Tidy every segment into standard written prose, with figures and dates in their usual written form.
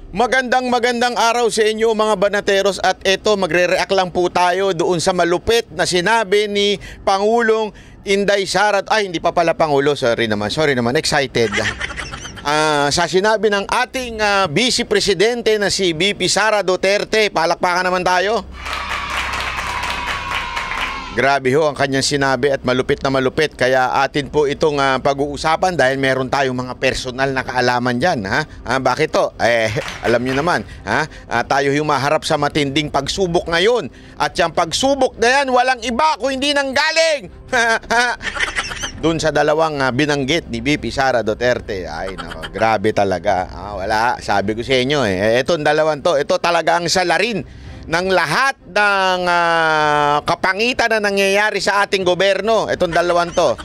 Magandang araw sa inyo mga banateros at eto magre-react lang po tayo doon sa malupit na sinabi ni Pangulong Inday Sara. Ay, hindi pa pala Pangulo, sorry naman, excited. Sa sinabi ng ating Vice Presidente na si VP Sara Duterte, palakpakan naman tayo. Grabe ho ang kanyang sinabi at malupit na malupit. Kaya atin po itong pag-uusapan dahil meron tayong mga personal na kaalaman dyan. Bakit to? Alam nyo naman, tayo humaharap sa matinding pagsubok ngayon. At yung pagsubok na yan, walang iba kung hindi nanggaling. Doon sa dalawang binanggit ni VP Sara Duterte. Ay nako, grabe talaga. Wala, sabi ko sa inyo Itong dalawang to, ito talaga ang salarin ng lahat ng kapangitan na nangyayari sa ating gobyerno. Itong dalawang to.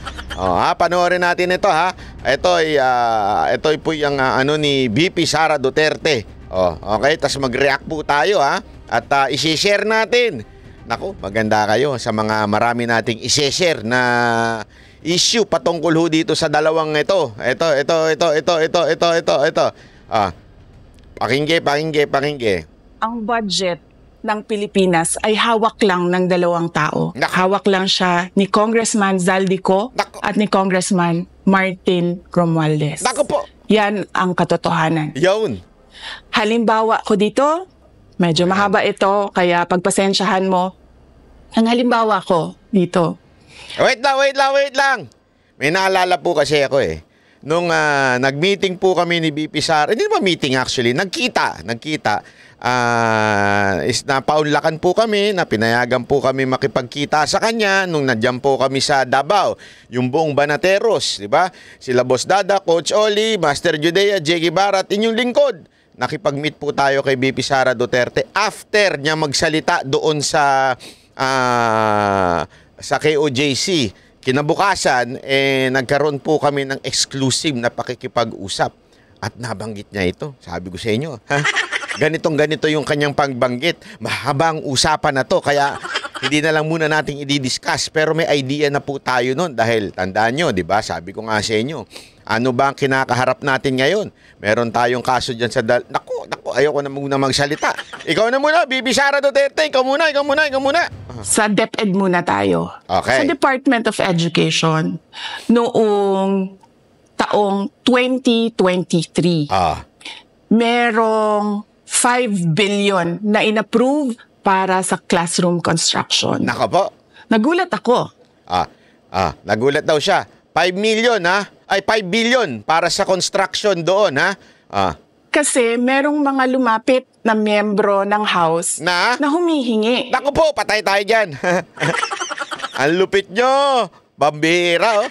Panoorin natin ito Ito ay po yung ni VP Sara Duterte. Okay, tas mag-react po tayo at i-share natin. Naku, maganda kayo sa mga marami nating i-share na issue patungkol ho dito sa dalawang ito. Ito. Pakingge. Ang budget ng Pilipinas ay hawak lang ng dalawang tao. Hawak lang siya ni Congressman Zaldico at ni Congressman Martin Romualdez. Nako po. Yan ang katotohanan. Yun. Halimbawa ko dito, medyo mahaba ito, kaya pagpasensyahan mo. Ang halimbawa ko dito. Wait lang. May naalala po kasi ako Nung nag-meeting po kami ni VP Sara, hindi naman meeting actually, nagkita. Napaunlakan po kami, na pinayagan po kami makipagkita sa kanya nung nandiyan po kami sa Davao. Yung buong Banateros, di ba? Sila Boss Dada, Coach Oli, Master Judea, Jiggy Barat, inyong lingkod. Nakipag-meet po tayo kay VP Sara Duterte after niya magsalita doon sa KOJC. Kinabukasan, nagkaroon po kami ng exclusive na pakikipag-usap. At nabanggit niya ito. Sabi ko sa inyo, ganito yung kanyang pagbanggit. Mahaba ang usapan na to, kaya hindi na lang muna nating i-discuss. Pero may idea na po tayo nun dahil tandaan nyo, di ba? Sabi ko nga sa inyo, ano ba ang kinakaharap natin ngayon? Meron tayong kaso dyan sa Naku, ayoko na muna magsalita. Ikaw na muna, VP Sara Duterte. Ikaw muna. Sa DepEd muna tayo. Okay. Sa Department of Education, noong taong 2023, merong 5 billion na inapprove para sa classroom construction. Nako po. Nagulat ako. Nagulat daw siya. 5 million Ay 5 billion para sa construction doon Kasi merong mga lumapit na miyembro ng House na humihingi. Naku po, patay tayo dyan. Ang lupit nyo. Bambira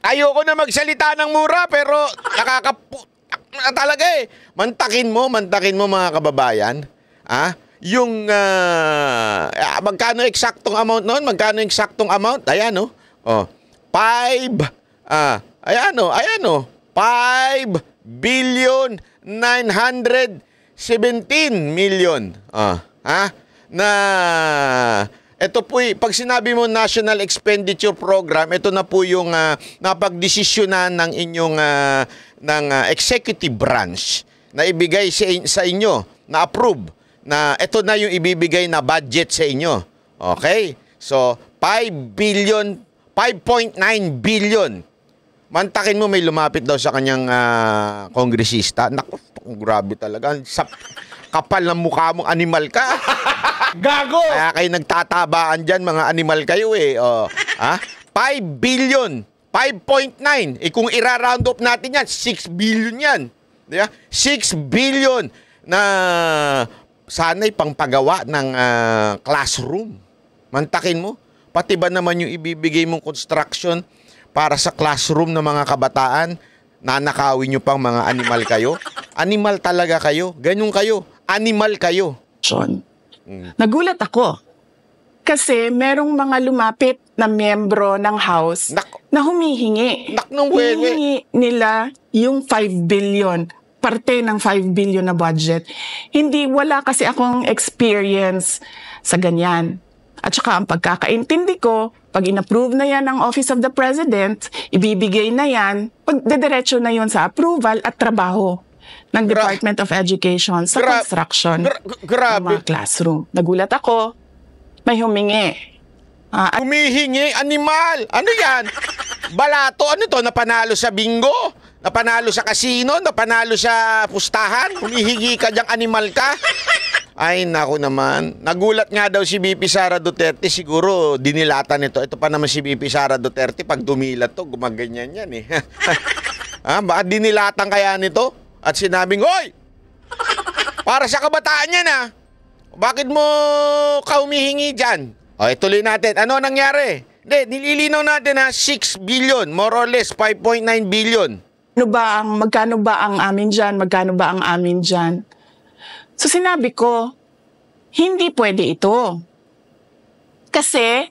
ayoko na magsalita ng mura pero talaga Mantakin mo mga kababayan. Yung magkano eksaktong amount noon? Ayan 5 billion 917 million. Na ito po, pag sinabi mo National Expenditure Program, ito na po yung napagdesisyonan ng inyong ng executive branch na ibigay sa inyo, na approve, na ito na yung ibibigay na budget sa inyo. Okay? So, 5.9 billion. Mantakin mo may lumapit daw sa kanyang kongresista. Naku, grabe talaga. Kapal ng mukha mong animal ka. Gago! Kaya kayo nagtatabaan dyan, mga animal kayo 5 billion. 5.9. Kung ira-round up natin yan, 6 billion yan. Diba? 6 billion na sana'y pangpagawa ng classroom. Mantakin mo. Pati ba naman yung ibibigay mong construction para sa classroom ng mga kabataan, nanakawin nyo pang mga animal kayo? Animal talaga kayo. Ganyan kayo. Animal kayo. Nagulat ako. Kasi merong mga lumapit na miyembro ng House na humihingi. Humihingi nila yung 5 billion. Parte ng 5 billion na budget. Wala kasi akong experience sa ganyan. At saka ang pagkakaintindi ko, pag in-approve na yan ng Office of the President, ibibigay na yan, dediretso na yon sa approval at trabaho ng Department of Education sa construction ng mga classroom. Nagulat ako, may humingi. Humihingi? Animal? Ano yan? Balato? Ano to? Napanalo sa bingo? Napanalo sa kasino? Napanalo sa pustahan? Humihingi ka diyang animal ka? Ay, naku naman. Nagulat nga daw si BP Sara Duterte. Siguro, dinilatan nito. Ito pa naman si BP Sara Duterte. Pag dumilat to, gumaganyan yan eh. Bakit dinilatan kaya nito? At sinabing, hoy! Para sa kabataan yan Bakit mo ka humihingi dyan? Tuloy natin. Ano nangyari? Hindi, nililinaw natin 6 billion. More or less, 5.9 billion. Magkano ba ang amin dyan? Magkano ba ang amin dyan? So sinabi ko, hindi pwede ito. Kasi,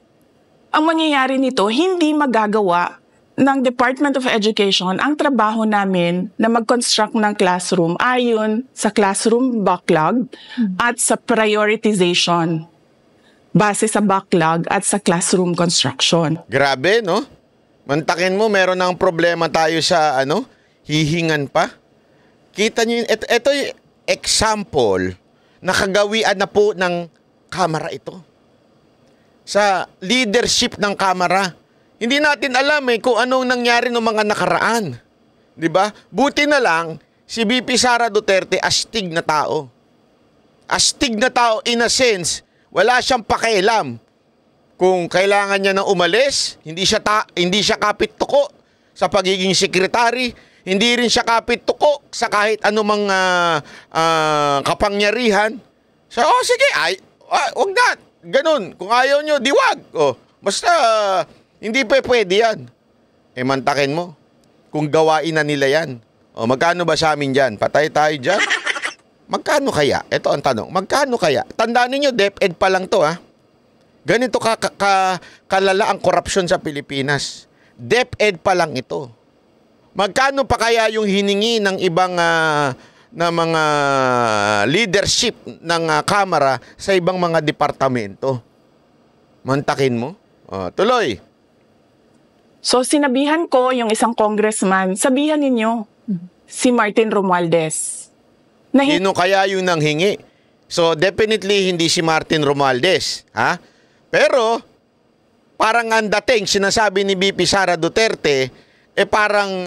ang mangyayari nito, hindi magagawa ng Department of Education ang trabaho namin na mag-construct ng classroom ayon sa classroom backlog at sa prioritization base sa backlog at sa classroom construction. Grabe, no? Mantakin mo, meron ng problema tayo sa, hihingan pa. Kita nyo yun, ito yung example na kagawian na po ng Kamara ito. Sa leadership ng Kamara. Hindi natin alam kung anong nangyari ng mga nakaraan. Diba? Buti na lang, si BP Sara Duterte, astig na tao. Astig na tao in a sense, wala siyang pakialam kung kailangan niya nang umalis, hindi siya kapit-tuko sa pagiging sekretary, hindi rin siya kapit-tuko sa kahit anumang kapangyarihan. So, sige, wag na. Ganun. Kung ayaw nyo, diwag. Basta, hindi pwede yan. Mantakin mo. Kung gawain na nila yan. Magkano ba sa amin dyan? Patay tayo dyan? Magkano kaya? Ito ang tanong. Magkano kaya? Tandaan ninyo, DepEd pa lang to Ganito kalala ang korupsyon sa Pilipinas. DepEd pa lang ito. Magkano pa kaya yung hiningi ng ibang na mga leadership ng Kamara sa ibang mga departamento? Mantakin mo? Tuloy. So sinabihan ko yung isang congressman, sabihan ninyo si Martin Romualdez. Sino kaya yung nanghingi? So definitely hindi si Martin Romualdez, Pero parang ang dating sinasabi ni BP Sara Duterte parang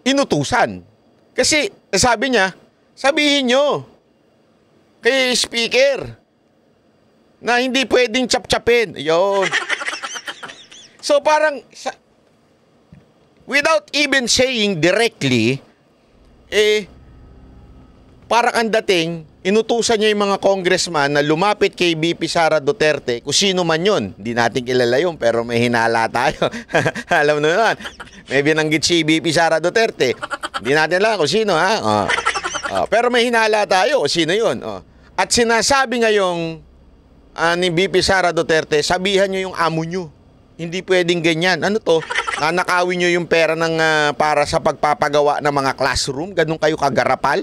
inutusan. Kasi sabi niya, sabihin nyo kay speaker na hindi pwedeng chap-chapin. Yun. So parang without even saying directly, parang ang dating, inutusan niya yung mga congressman na lumapit kay BP Sara Duterte, kung sino man yun. Hindi natin kilala yun, pero may hinala tayo. Alam mo naman, may binanggit si BP Sara Duterte. Hindi natin alam kung sino, pero may hinala tayo kung sino yun. At sinasabi ngayong ni BP Sara Duterte, sabihan nyo yung amo nyo. Hindi pwedeng ganyan. Ano to? Nanakawin nyo yung pera para sa pagpapagawa ng mga classroom? Ganun kayo kagarapal?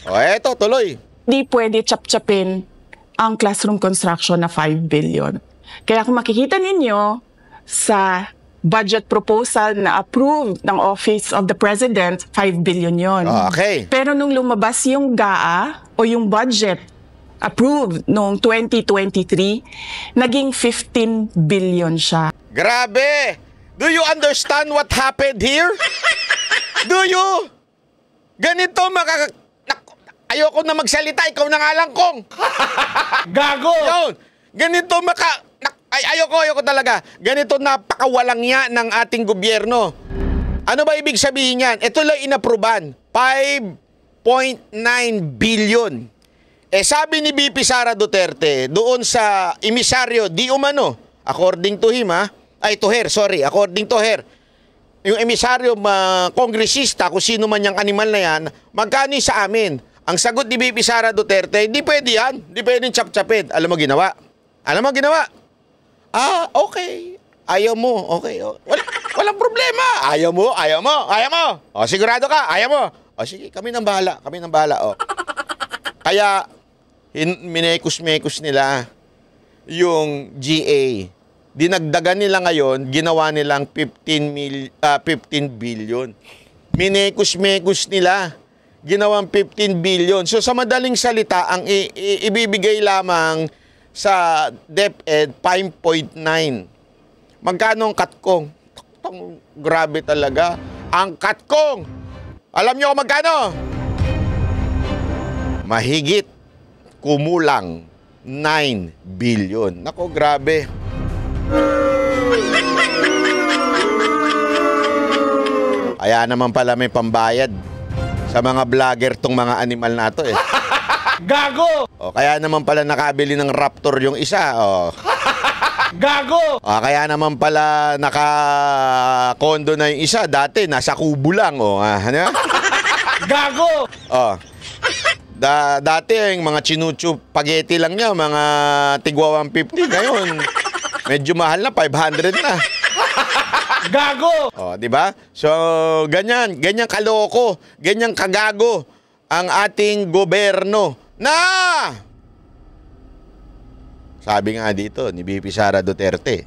Eto, tuloy. Di pwede chap-chapin ang classroom construction na 5 billion. Kaya kung makikita ninyo sa budget proposal na approved ng Office of the President, 5 billion yon. Okay. Pero nung lumabas yung GAA o yung budget approved noong 2023, naging 15 billion siya. Grabe! Do you understand what happened here? Do you? Ganito ayoko na magsalita, ikaw na nga lang, Kong. Gago! Yun. Ganito ayoko talaga. Ganito napakawalang ya ng ating gobyerno. Ano ba ibig sabihin yan? Ito lang inapruban. 5.9 billion. Sabi ni BP Sara Duterte, doon sa emisaryo, di umano, according to him, according to her, yung emisaryo, kongresista, kung sino man yung animal na yan, magkano sa amin? Ang sagot ni BP Sara Duterte, di pwede yan. Di pwede chap-chapin. Alam mo ginawa? Okay. Ayaw mo. Okay. Walang problema. Ayaw mo. Sigurado ka? Ayaw mo. Sige, kami nang bahala. Kaya, minekos-mekos nila yung GA. Dinagdagan nila ngayon, ginawa nilang 15 billion. Minekus-mekus nila. Ginawang 15 billion. So sa madaling salita, ang ibibigay lamang sa DepEd 5.9. Magkano ang katkong? Grabe talaga. Ang katkong! Alam nyo kung magkano? Mahigit kumulang 9 billion. Nako, grabe. Kaya naman pala may pambayad sa mga vlogger tong mga animal na to eh. Gago! O, kaya naman pala nakabili ng Raptor yung isa. O. Gago! O, kaya naman pala naka-condo na yung isa. Dati, nasa kubo lang. O, ano? Gago! O. Dati, yung mga chinuchu spaghetti lang niya, mga tigwa 150. Ngayon, medyo mahal na, 500 na. Gago! O, di ba? So, ganyan kaloko, ganyan kagago ang ating gobyerno na sabi nga dito ni VP Sara Duterte,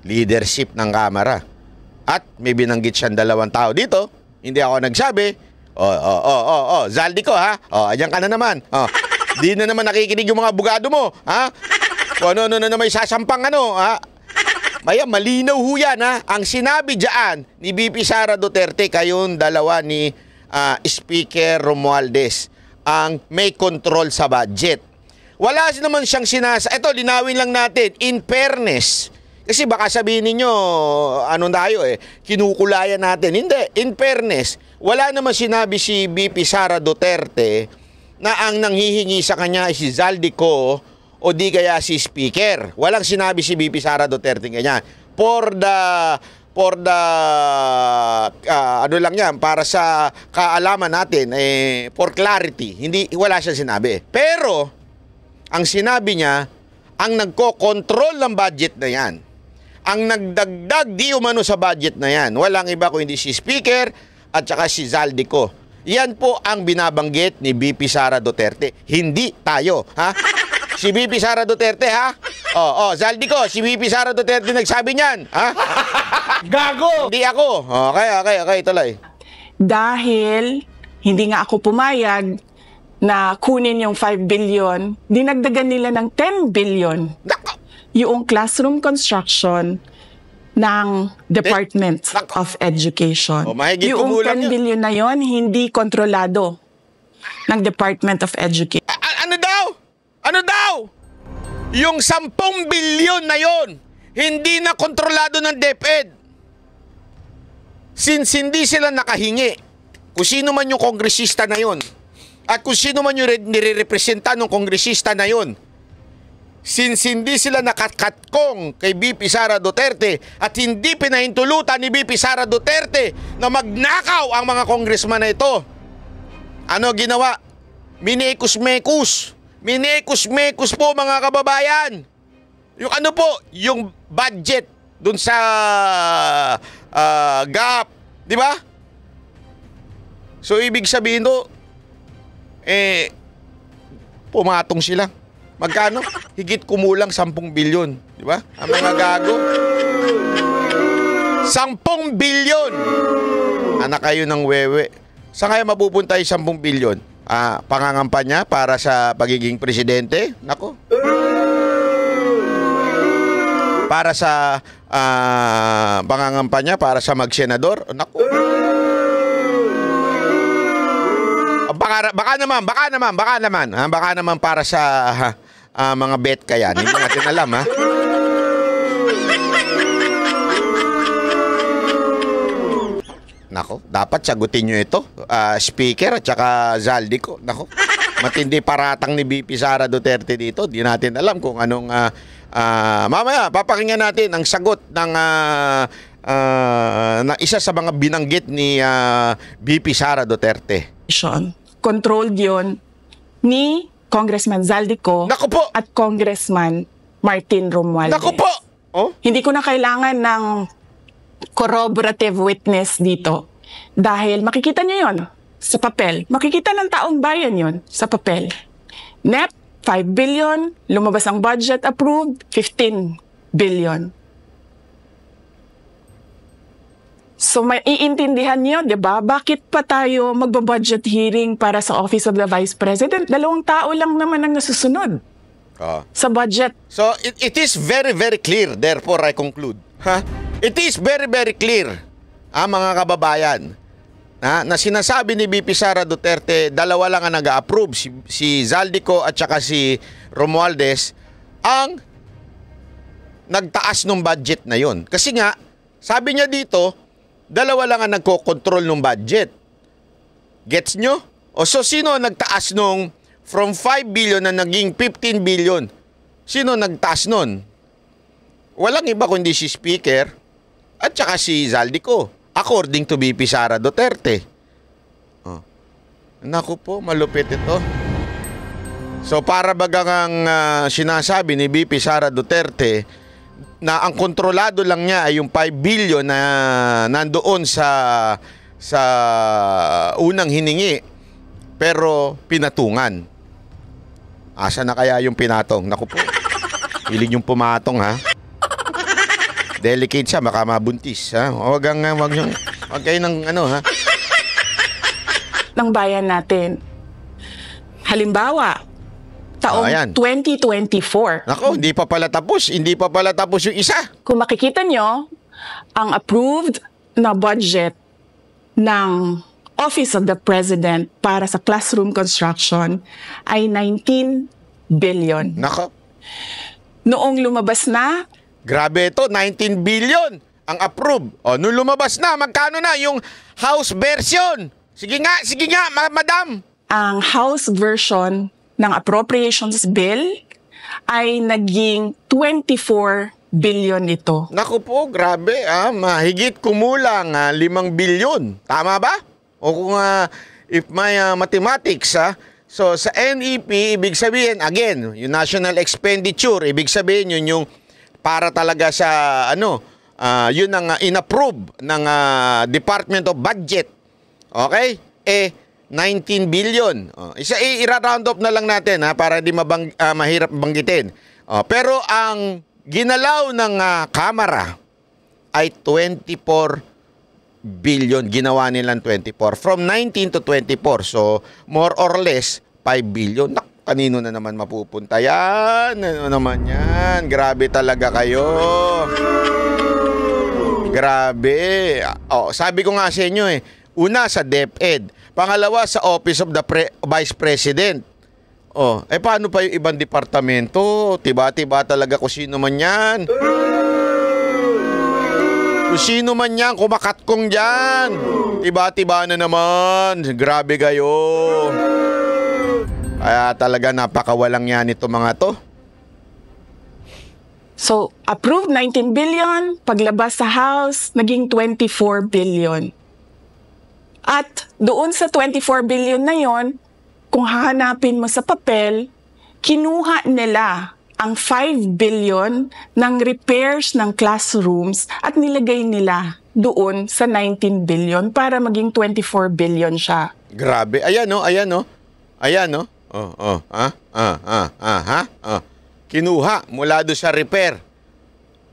leadership ng Kamara. At may binanggit siyang 2 tao dito. Hindi ako nagsabi. Zaldi ko ha. Ayan ka na naman. Di na naman nakikinig yung mga abogado mo, ha? Kung ano na may sasampang ha? Maya, malinaw ho yan, ha? Ang sinabi dyan ni VP Sara Duterte, kayong dalawa ni Speaker Romualdez, ang may control sa budget. Wala naman siyang ito, linawin lang natin, in fairness. Kasi baka sabihin ninyo, tayo kinukulayan natin. Hindi, in fairness, wala naman sinabi si VP Sara Duterte na ang nanghihingi sa kanya ay si Zaldico o di kaya si Speaker. Walang sinabi si VP Sara Duterte ganyan. For the lang yan, para sa kaalaman natin, for clarity, wala siyang sinabi. Pero, ang sinabi niya, ang nagko-control ng budget na yan, ang nagdagdag di umano sa budget na yan, walang iba kundi si Speaker at saka si Zaldico. Yan po ang binabanggit ni VP Sara Duterte. Hindi tayo, ha? Si VP Sara Duterte, ha? Zaldico, si VP Sara Duterte nagsabi niyan, ha? Gago! Hindi ako. Okay, tuloy. Dahil hindi nga ako pumayag na kunin yung 5 billion, dinagdagan nila ng 10 billion. Yung classroom construction ng Department of Education. Yung 10 billion na yon hindi kontrolado ng Department of Education. Ano daw? Yung 10 billion na yon hindi na kontrolado ng DepEd. Since hindi sila nakahingi, kung sino man yung kongresista na yon, at kung sino man yung nire-representa ng kongresista na yun, since hindi sila nakakatkong kay VP Sara Duterte at hindi pinahintulutan ni VP Sara Duterte na magnakaw ang mga congressman na ito, ano ginawa? Minekus-mekus. Minekus-mekus po mga kababayan. Yung yung budget dun sa GAP, di ba? So ibig sabihin pumatong sila. Magkano? Higit kumulang 10 bilyon. Di ba? Ang mga gago. 10 bilyon! Anak kayo ng wewe. Saan kaya mapupunta yung 10 bilyon? Pangangampanya para sa pagiging presidente? Nako. Para sa pangangampanya para sa magsenador? Nako. Baka naman para sa mga bet kaya. Hindi natin alam, ha? Nako, dapat sagutin nyo ito. Speaker at saka Zaldico. Nako, matindi paratang ni VP Sara Duterte dito. Di natin alam kung anong... mamaya, papakinggan natin ang sagot ng isa sa mga binanggit ni VP Sara Duterte. Controlled yun ni Congressman Zaldico at Congressman Martin Romualdez. Naku po! Hindi ko na kailangan ng corroborative witness dito. Dahil makikita nyo yun sa papel. Makikita ng taong bayan yun sa papel. NEP, 5 billion. Lumabas ang budget approved, 15 billion. So may iintindihan niyo, 'di ba? Bakit pa tayo magba-budget hearing para sa Office of the Vice President? 2 tao lang naman ang nasusunod sa budget. So it is very very clear, therefore I conclude. It is very very clear, mga kababayan, na sinasabi ni VP Sara Duterte, 2 lang ang nag-approve, si Zaldico at saka si Romualdez ang nagtaas ng budget na yon. Kasi nga, sabi niya dito, 2 lang ang nagko-control ng budget. Gets nyo? O so, sino nagtaas nung from 5 billion na naging 15 billion? Sino nagtaas nun? Walang iba kundi si Speaker at saka si Zaldico, according to VP Sara Duterte. Naku po, malupit ito. So para bagang sinasabi ni VP Sara Duterte na ang kontrolado lang niya ay yung 5 billion na nandoon sa unang hiningi, pero pinatungan. Asa na kaya yung pinatong? Naku po, hilig yung pumatong, ha? Delicate siya, baka mabuntis, ha? Wag kayo ng ha? Ng bayan natin. Halimbawa, taong 2024. Nako, hindi pa pala tapos. Hindi pa pala tapos yung isa. Kung makikita nyo, ang approved na budget ng Office of the President para sa classroom construction ay 19 billion. Nako. Noong lumabas na, grabe ito, 19 billion ang approve. O, nung lumabas na, magkano na yung House version? Sige nga, madam. Ang House version ng Appropriations Bill ay naging 24 billion ito. Naku po, grabe. Mahigit kumulang 5 billion. Tama ba? O kung if may mathematics, so sa NEP, ibig sabihin, again, yung national expenditure, ibig sabihin yun yung para talaga sa yun ang inapprove ng Department of Budget. Okay? 19 billion. I-round up na lang natin para di mahirap banggitin. Pero ang ginalaw ng Kamara ay 24 billion. Ginawa nilang 24. From 19 to 24. So, more or less, 5 billion. Kanino na naman mapupunta yan? Ano naman yan? Grabe talaga kayo. Grabe. Sabi ko nga sa inyo una sa DepEd. Pangalawa sa Office of the Vice President. Paano pa yung ibang departamento? Tiba-tiba talaga kung sino man yan. Kung sino man yan, kumakatkong dyan. Tiba-tiba na naman. Grabe kayo. Kaya talaga napakawalang yan ito mga to. So, approved 19 billion, paglabas sa House, naging 24 billion. At doon sa 24 billion na yon, kung hahanapin mo sa papel, kinuha nila ang 5 billion ng repairs ng classrooms at nilagay nila doon sa 19 billion para maging 24 billion siya. Grabe. Ayan no. Kinuha mula doon sa repair.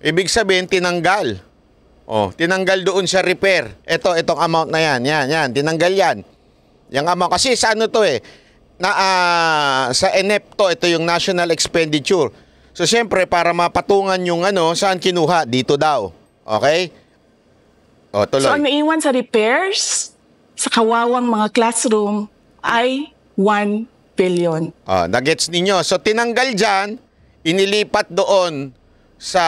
Ibig sabihin, tinanggal. Tinanggal doon sa repair. Itong amount na yan. Yan. Tinanggal yan. Yung amount. Kasi sa sa ENEP to, ito yung national expenditure. So, siyempre, para mapatungan yung saan kinuha? Dito daw. Okay? Tuloy. So, ang naiwan sa repairs, sa kawawang mga classroom, ay 1 billion. Nagets ninyo. So, tinanggal dyan, inilipat doon sa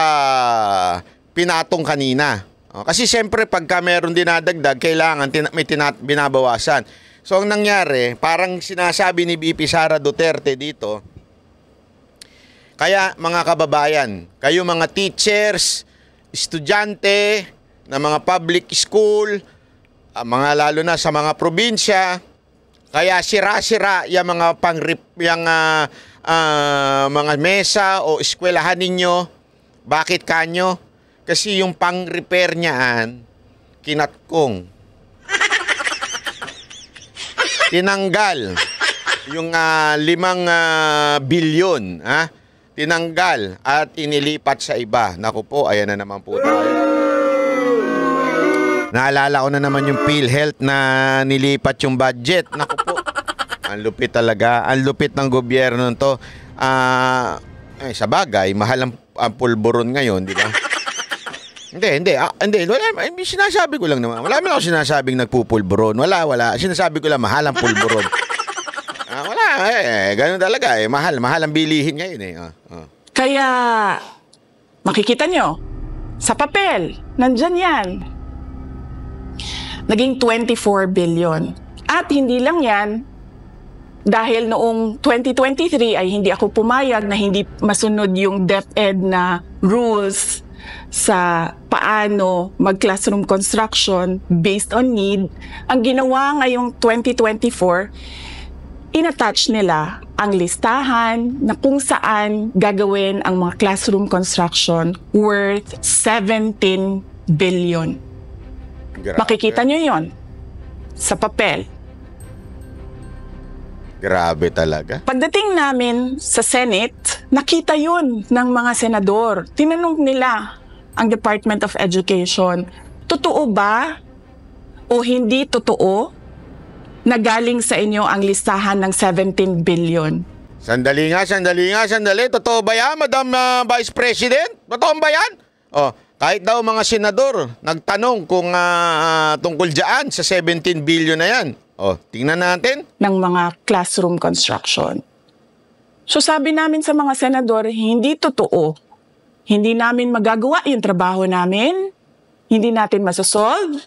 pinatong kanina. Kasi siyempre, pagka meron dinadagdag, kailangan may binabawasan. So, ang nangyari, parang sinasabi ni VP Sara Duterte dito, kaya mga kababayan, kayo mga teachers, estudyante, na mga public school, mga lalo na sa mga probinsya, kaya sira-sira yung mga mga mesa o eskwelahan ninyo. Bakit kanyo? Kasi yung pang-repair niyaan, kinatkong. Tinanggal yung 5 bilyon, tinanggal at inilipat sa iba. Naku po, ayan na naman po tayo. Naalala ko na naman yung PhilHealth na nilipat yung budget. Naku po. Ang lupit talaga. Ang lupit ng gobyerno to. Sa bagay, mahal ang pulburon ngayon, di ba? Hindi. Wala, sinasabi ko lang naman. Wala naman ako sinasabing nagpupulburon. Wala. Sinasabi ko lang, mahal ang pulburon. Wala, ganun talaga. Mahal ang bilihin ngayon. Kaya, makikita nyo, sa papel, nandyan yan. Naging 24 billion. At hindi lang yan, dahil noong 2023 ay hindi ako pumayag na hindi masunod yung DepEd na rules sa paano mag-classroom construction based on need. Ang ginawa ngayong 2024, inattach nila ang listahan na kung saan gagawin ang mga classroom construction worth 17 billion. Grabe. Makikita nyo yon sa papel. Grabe talaga. Pagdating namin sa Senate, nakita yun ng mga senador. Tinanong nila ang Department of Education, totoo ba o hindi totoo na galing sa inyo ang listahan ng 17 billion? Sandali nga. Totoo ba yan, Madam Vice President? Totoo ba yan? Kahit daw mga senador nagtanong kung tungkol dyan sa 17 billion na yan. Tingnan natin. Ng mga classroom construction. So sabi namin sa mga senador, hindi totoo. Hindi namin magagawa yung trabaho namin. Hindi natin masosolve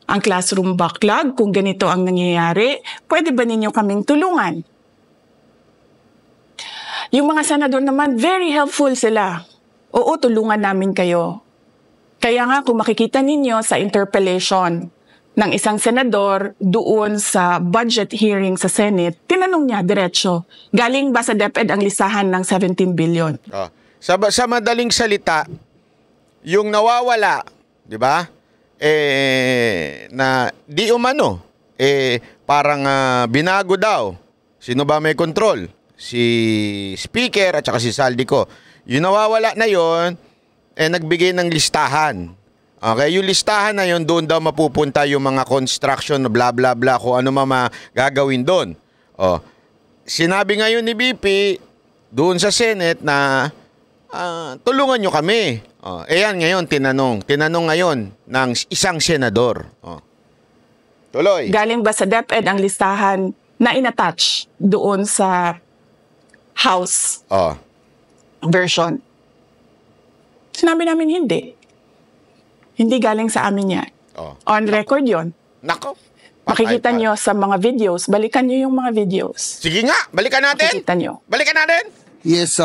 ang classroom backlog kung ganito ang nangyayari. Pwede ba ninyo kaming tulungan? Yung mga senador naman, very helpful sila. Oo, tulungan namin kayo. Kaya nga kung makikita ninyo sa interpellation ng isang senador doon sa budget hearing sa Senate, tinanong niya diretso, galing ba sa DepEd ang listahan ng 17 billion? Sa madaling salita, yung nawawala, di ba? Na di umano, parang binago daw. Sino ba may control? Si Speaker at saka si Saldico. Yung nawawala na yon, nagbigay ng listahan. Okay, yung listahan na yun, doon daw mapupunta yung mga construction, bla bla bla, kung ano gagawin doon. Sinabi ngayon ni BP, doon sa Senate na tulungan nyo kami. Yan ngayon, tinanong ngayon ng isang senador. Tuloy. Galing ba sa DepEd ang listahan na inattach doon sa House version? Sinabi namin hindi. Hindi galing sa amin yan. On record yon. Nako. Makikita nyo sa mga videos. Balikan nyo yung mga videos. Sige nga, balikan natin. Makikita nyo. Balikan natin. Yes,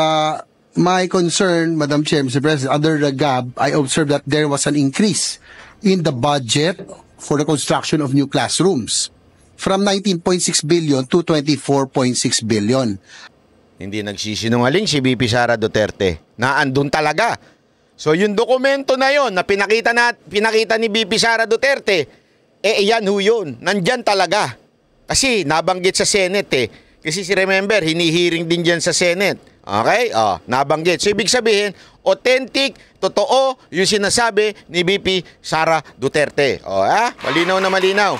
my concern, Madam Chair, Mr. President, under the GAB, I observed that there was an increase in the budget for the construction of new classrooms from 19.6 billion to 24.6 billion. Hindi nagsisinungaling si BP Sara Duterte. Naandun talaga. So yung dokumento na yon na pinakita ni BP Sara Duterte, yan ho yun. Nandyan talaga. Kasi nabanggit sa Senate Kasi si remember, hinihiring din dyan sa Senate. Okay? Nabanggit. So ibig sabihin, authentic, totoo yung sinasabi ni BP Sara Duterte. Malinaw na malinaw.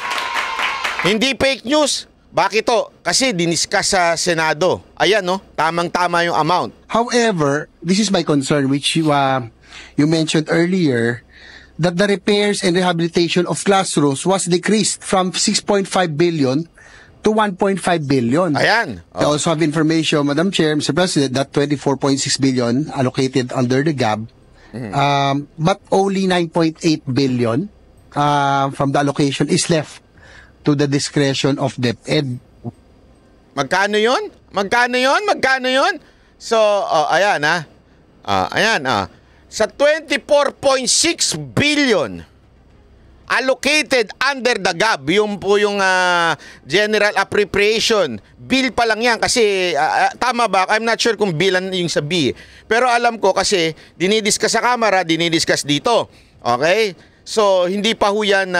Hindi fake news. Bakit to? Kasi diniscuss sa Senado. Ayan, no? Tamang-tama yung amount. However, this is my concern which you mentioned earlier, that the repairs and rehabilitation of classrooms was decreased from 6.5 billion to 1.5 billion. Ayan. I also have information, Madam Chair, Mr. President, that 24.6 billion allocated under the GAB, but only 9.8 billion from the allocation is left to the discretion of DepEd. Magkano yun? Magkano yun? So, ayan sa 24.6 billion allocated under the GAB, yung po yung General Appropriation bill pa lang yan kasi tama ba? I'm not sure kung bilan yung sa B. Pero alam ko kasi dinidiscuss sa Kamara, dinidiscuss dito. Okay? So hindi pa ho yan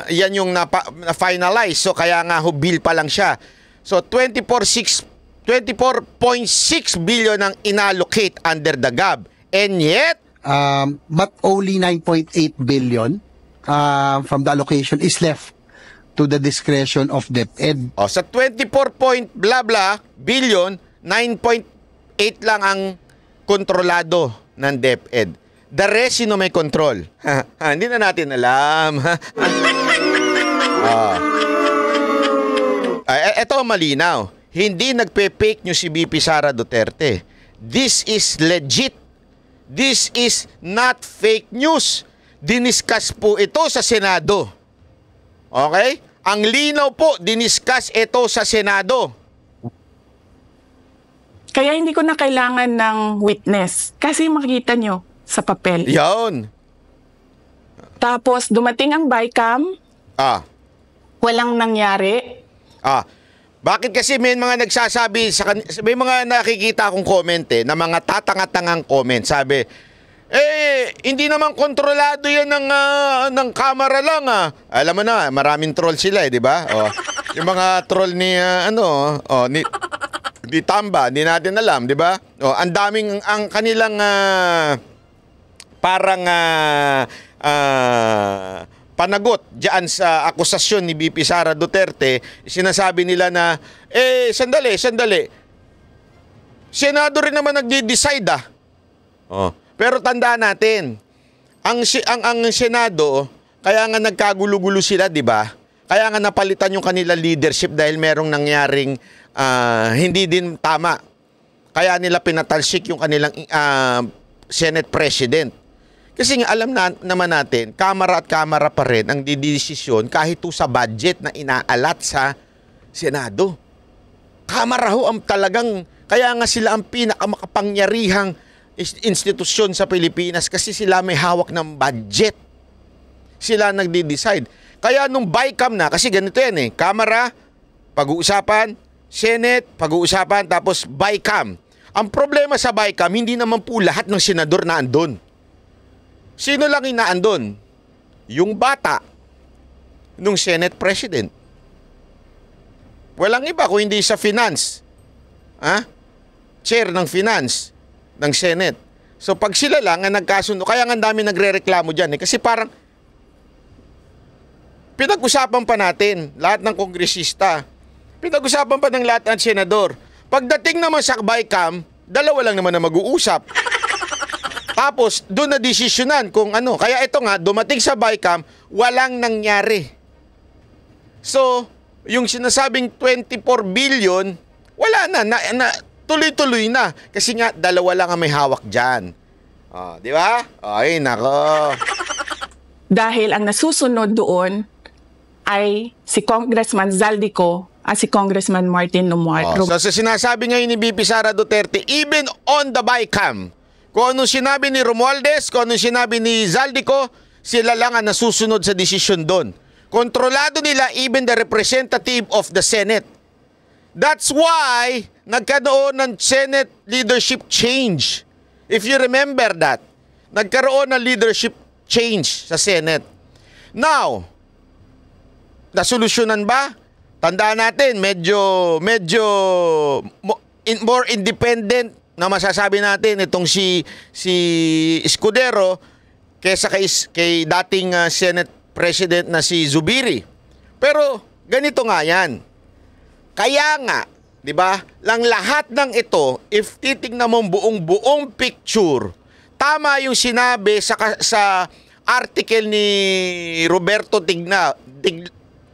yan yung na-finalize. So kaya nga ho bill pa lang siya. So 24.6 billion ang inallocate under the GAB. And yet but only 9.8 billion from the allocation is left to the discretion of DepEd. O, sa 24 point blah blah billion, 9.8 lang ang kontrolado ng DepEd. The rest, sino may control? Hindi na natin alam. Ito ang malinaw. Hindi nagpe-fake news si BP Sara Duterte. This is legit. This is not fake news. Diniscuss po ito sa Senado. Okay? Ang linaw po, diniscuss ito sa Senado. Kaya hindi ko na kailangan ng witness. Kasi makikita nyo sa papel. Yun. Tapos dumating ang BICAM. Walang nangyari. Bakit kasi may mga nagsasabi, may mga nakikita akong comment na mga tatanga-tangang comment. Sabi, hindi naman kontrolado yan ng camera lang Alam mo na, maraming troll sila di ba? Yung mga troll ni, ni Tamba, hindi natin alam, di ba? Ang daming, ang kanilang parang panagot diyan sa akusasyon ni BP Sara Duterte. Sinasabi nila na sandali Senado rin naman nagde-decide pero tandaan natin ang Senado kaya nga nagkagulo-gulo sila, di ba? Kaya nga napalitan yung kanila leadership dahil merong nangyaring hindi din tama. Kaya nila pinatalsik yung kanilang Senate President. Kasi nga alam naman natin, kamara at kamara pa rin ang didesisyon kahit sa budget na inaalat sa Senado. Kamara ho ang talagang, kaya nga sila ang pinakamakapangyarihang institusyon sa Pilipinas kasi sila may hawak ng budget. Sila nagde-decide. Kaya nung BICAM na, kasi ganito yan kamara, pag-uusapan, Senate, pag-uusapan, tapos BICAM. Ang problema sa BICAM, hindi naman po lahat ng senador na andun. Sino lang inaandon? Yung bata nung Senate President. Walang iba kung hindi sa finance. Chair ng finance ng Senate. So pag sila lang ang nagkasundo, kaya nga dami nagrereklamo dyan kasi parang pinag-usapan pa natin lahat ng kongresista. Pinag-usapan pa ng lahat ng senador. Pagdating naman sa BICAM, dalawa lang naman na mag-uusap. Tapos, doon na desisyonan kung ano. Kaya ito nga, dumating sa BICAM, walang nangyari. So, yung sinasabing 24 billion, wala na tuloy-tuloy na. Kasi nga, dalawa lang ang may hawak dyan. Di ba? Ay, nako. Dahil ang nasusunod doon ay si Congressman Zaldico at si Congressman Martin Romualdez. So, sinasabi ngayon ni BP Sara Duterte, even on the BICAM, kung anong sinabi ni Romualdez, kung anong sinabi ni Zaldico, sila lang ang nasusunod sa desisyon doon. Kontrolado nila even the representative of the Senate. That's why nagkaroon ng Senate leadership change. If you remember that, nagkaroon ng leadership change sa Senate. Now, nasolusyonan ba? Tandaan natin, medyo more independent na masasabi natin itong si Escudero kaysa kay dating Senate President na si Zubiri. Pero ganito nga yan. Kaya nga, di ba, lang lahat ng ito, if titignan mo buong picture, tama yung sinabi sa article ni Roberto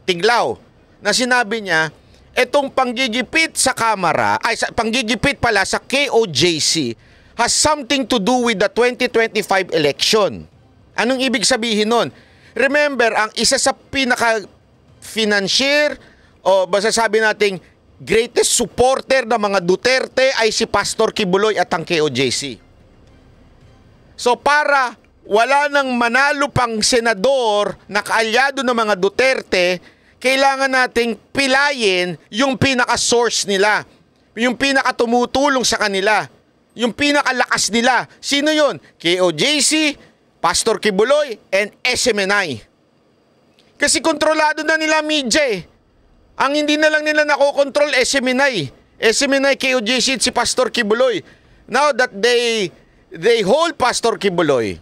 Tiglao na sinabi niya, itong panggigipit sa Kamara, panggigipit pala sa KOJC has something to do with the 2025 election. Anong ibig sabihin nun? Remember, ang isa sa pinaka-financier o basta sabi nating greatest supporter ng mga Duterte ay si Pastor Kibuloy at ang KOJC. So para wala nang manalo pang senador na kaalyado ng mga Duterte, kailangan nating pilayin yung pinaka-source nila, yung pinaka-tumutulong sa kanila, yung pinaka-lakas nila. Sino yun? KOJC, Pastor Kibuloy, and SMNI. Kasi kontrolado na nila media Ang hindi na lang nila nakokontrol, SMNI. SMNI, KOJC, si Pastor Kibuloy. Now that they hold Pastor Kibuloy,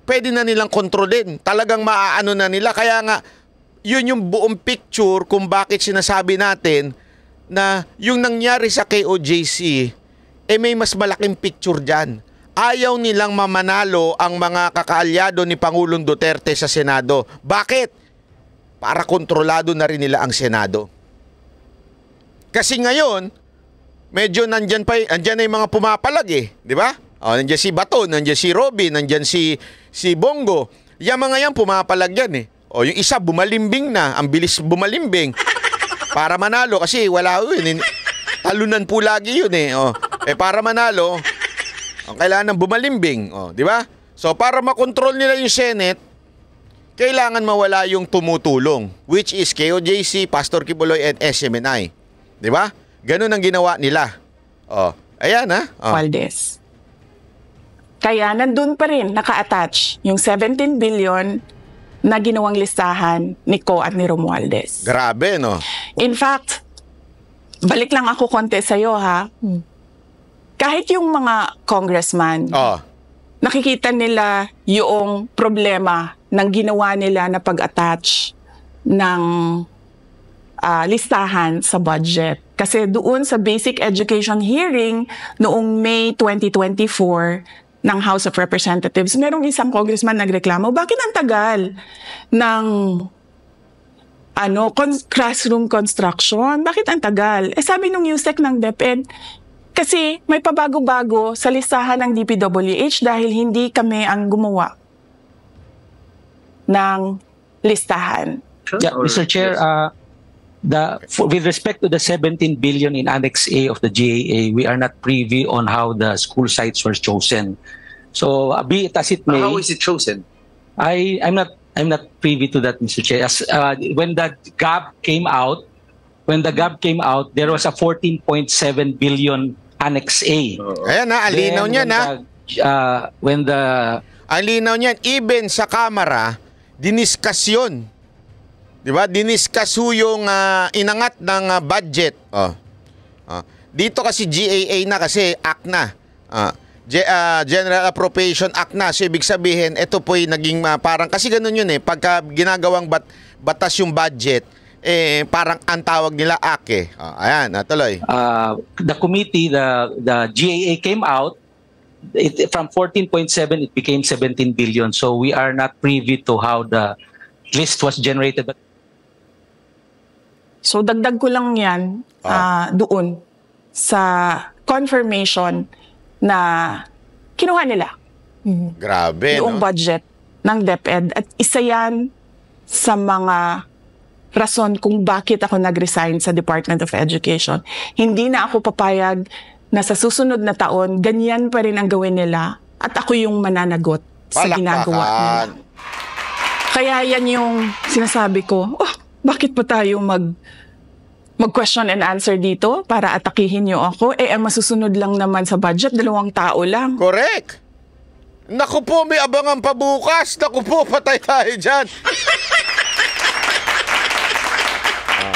pwede na nilang kontrolin. Talagang maaano na nila. Kaya nga, yun yung buong picture kung bakit sinasabi natin na yung nangyari sa KOJC, may mas malaking picture dyan. Ayaw nilang mamanalo ang mga kakaalyado ni Pangulong Duterte sa Senado. Bakit? Para kontrolado na rin nila ang Senado. Kasi ngayon, medyo nandyan na yung mga pumapalag di ba? Nandyan si Bato, nandyan si Robby, nandyan si Bongo. Yung mga yan pumapalag yan yung isa bumalimbing na, ang bilis bumalimbing para manalo kasi wala yun. Talunan po lagi yun para manalo, kailangan ng bumalimbing, di ba? So para makontrol nila yung Senate, kailangan mawala yung tumutulong, which is KOJC, Pastor Kibuloy, and SMNI. Di ba? Ganun ang ginawa nila. Ayan Romualdez. Kaya nandun pa rin naka-attach yung 17 billion na ginawang listahan ni Ko at ni Romualdez. Grabe, no? In fact, balik lang ako konti sa'yo, ha? Kahit yung mga congressman, nakikita nila yung problema ng ginawa nila na pag-attach ng listahan sa budget. Kasi doon sa basic education hearing noong May 2024, ng House of Representatives, merong isang congressman nagreklamo, bakit ang tagal ng classroom construction? Bakit ang tagal? Sabi nung USEC ng DepEd, kasi may pabago-bago sa listahan ng DPWH dahil hindi kami ang gumawa ng listahan. Yeah, Mr. Chair, with respect to the 17 billion in Annex A of the GAA, we are not privy on how the school sites were chosen. So, be it as it may. How is it chosen? I'm not privy to that, Mr. Chair. When the GAB came out, there was a 14.7 billion Annex A. Ayan ang linaw niyan ang linaw niyan, even sa Kamara, diniskas yun. Diba? Diniskas yung inangat ng budget. Dito kasi GAA na kasi act na. General Appropriation Act na. So ibig sabihin, ito po'y naging parang, kasi ganun yun pagka ginagawang batas yung budget, parang ang tawag nila act ayan, tuloy. The committee, the GAA came out, from 14.7 it became 17 billion. So we are not privy to how the list was generated. So dagdag ko lang yan doon sa confirmation na kinuha nila. Grabe, yung budget ng DepEd. At isa yan sa mga rason kung bakit ako nag-resign sa Department of Education. Hindi na ako papayag na sa susunod na taon, ganyan pa rin ang gawin nila at ako yung mananagot sa ginagawa nila. Kaya yan yung sinasabi ko, bakit pa tayo mag-question and answer dito para atakihin nyo ako? Ang masusunod lang naman sa budget, 2 tao lang. Correct. Naku po, may abangan pa bukas. Naku po, patay tayo dyan.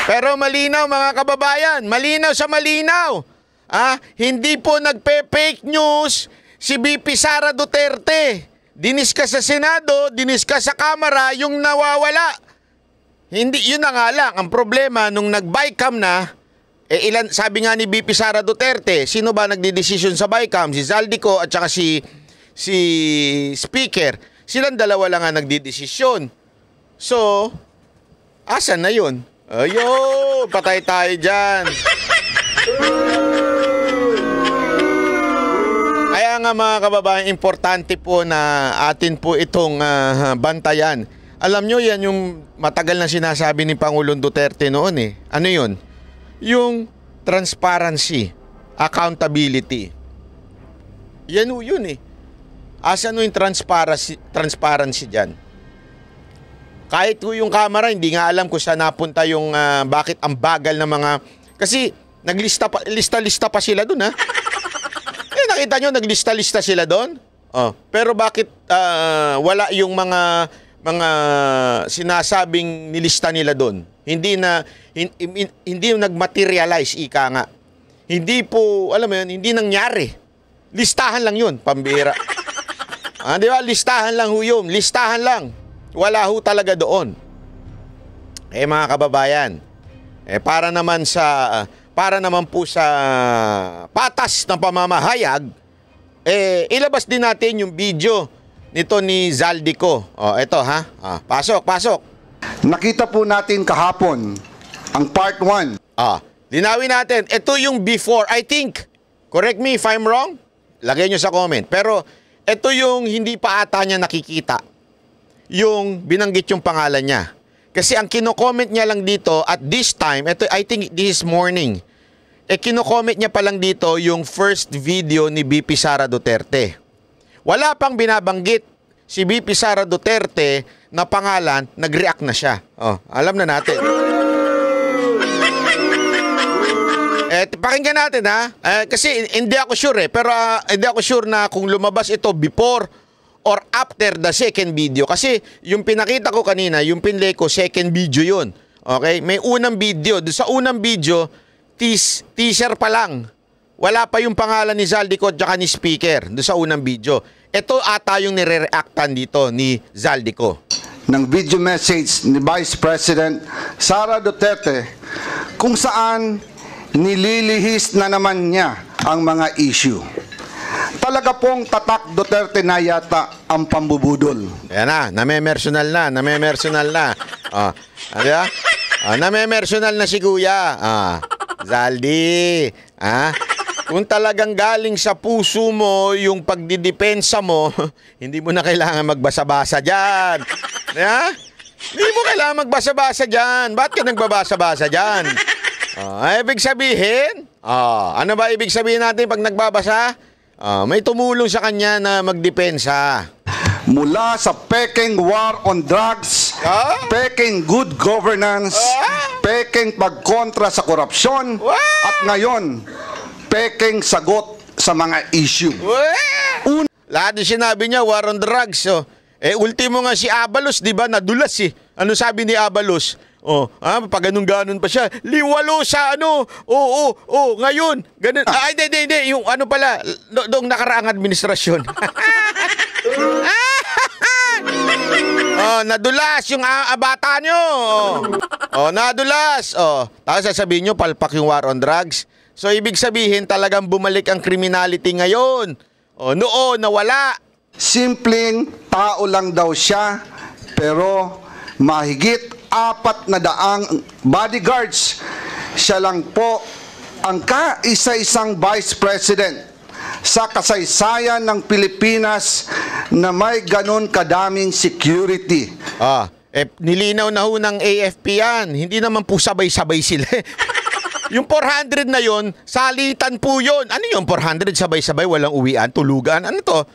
Pero malinaw mga kababayan, malinaw sa malinaw. Hindi po nagpe-fake news si VP Sara Duterte. Diniskas sa Senado, diniskas sa Kamara, yung nawawala. Hindi, yun na nga lang. Ang problema, nung nag-BICAM na, sabi nga ni VP Sara Duterte, sino ba nagdidesisyon sa BICAM? Si Zaldico at saka si Speaker. Silang dalawa lang nga nagdidesisyon. So, asan na yun? Ayun, patay tayo dyan. Kaya nga mga kababayan, importante po na atin po itong bantayan. Alam nyo, yan yung matagal na sinasabi ni Pangulong Duterte noon Ano yun? Yung transparency, accountability. Yan yun Asan yung transparency dyan? Kahit yung Kamara, hindi nga alam kung saan napunta yung bakit ang bagal na mga... Kasi naglista pa sila dun nakita nyo, naglista sila doon? Pero bakit wala yung mga sinasabing nilista nila doon? Hindi nagmaterialize, ika nga. Hindi po, alam mo yun, hindi nangyari. Listahan lang yun, pambira. Di ba? Listahan lang ho yun. Listahan lang. Wala ho talaga doon. Mga kababayan, para naman po sa patas ng pamamahayag, ilabas din natin yung video nito ni Zaldico. Ito ha. Pasok. Nakita po natin kahapon ang part 1. Linawin natin. Ito yung before, I think. Correct me if I'm wrong. Lagay nyo sa comment. Pero ito yung hindi pa ata niya nakikita. Yung binanggit yung pangalan niya. Kasi ang kino-comment niya lang dito at this time, ito I think this morning, kino-comment niya pa lang dito yung first video ni BP Sara Duterte. Wala pang binabanggit si BP Sara Duterte na pangalan, nag-react na siya. Alam na natin. Pakinggan natin ha. Kasi hindi ako sure pero hindi ako sure na kung lumabas ito before or after the second video. Kasi yung pinakita ko kanina, yung pinlay ko, second video yun. Okay? May unang video. Doon sa unang video, teaser pa lang. Wala pa yung pangalan ni Zaldico at saka ni speaker doon sa unang video. Ito ata yung nire-reactan dito ni Zaldico. Ng video message ni Vice President Sara Duterte kung saan nililihis na naman niya ang mga issue. Talaga pong tatak Duterte na yata ang pambubudol. Ayan na, namemersonal na. Diba? Namemersonal na si Kuya. Zaldi, kung talagang galing sa puso mo yung pagdidepensa mo, hindi mo na kailangan magbasa-basa dyan. Hindi mo kailangan magbasa-basa dyan. Ba't ka nagbabasa-basa dyan? Ibig sabihin, ano ba ibig sabihin natin pag nagbabasa? May tumulong sa kanya na magdepensa. Mula sa peking war on drugs, peking good governance, peking pagkontra sa korupsyon, at ngayon, peking sagot sa mga issue. Lahat yung sinabi niya, war on drugs. Ultimo nga si Abalos, di ba? Nadulas eh. Ano sabi ni Abalos? Pag ganun-ganon pa siya. Liwalo sa ano. Ngayon. Ganun. Hindi. Yung ano pala, doong nakaraang administrasyon. Nadulas yung bata nyo. Nadulas. Tapos sasabihin nyo, palpak yung war on drugs. So, ibig sabihin, talagang bumalik ang criminality ngayon. Noon, nawala. Simpleng tao lang daw siya, pero mahigit 400 bodyguards. Siya lang po ang kaisa-isang vice president sa kasaysayan ng Pilipinas na may ganun kadaming security. Nilinaw na ho ng AFP yan. Hindi naman po sabay-sabay sila. Yung 400 na yon, salitan po yun. Ano yung 400 sabay-sabay, walang uwian, tulugan? Ano to?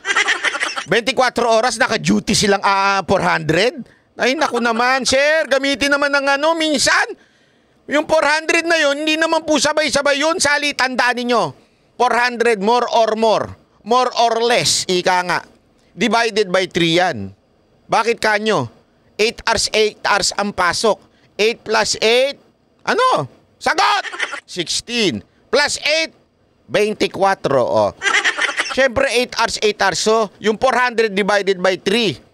24 oras naka-duty silang 400? Ay, naku naman, sir. Gamitin naman ng minsan. Yung 400 na yun, hindi naman po sabay-sabay yun. Sali, tandaan ninyo. 400 more or more. More or less, ika nga. Divided by 3 yan. Bakit kanyo? 8 hours ang pasok. 8 plus 8, ano? Sagot! 16. Plus 8, 24. Siyempre, 8 hours. So, yung 400 divided by 3.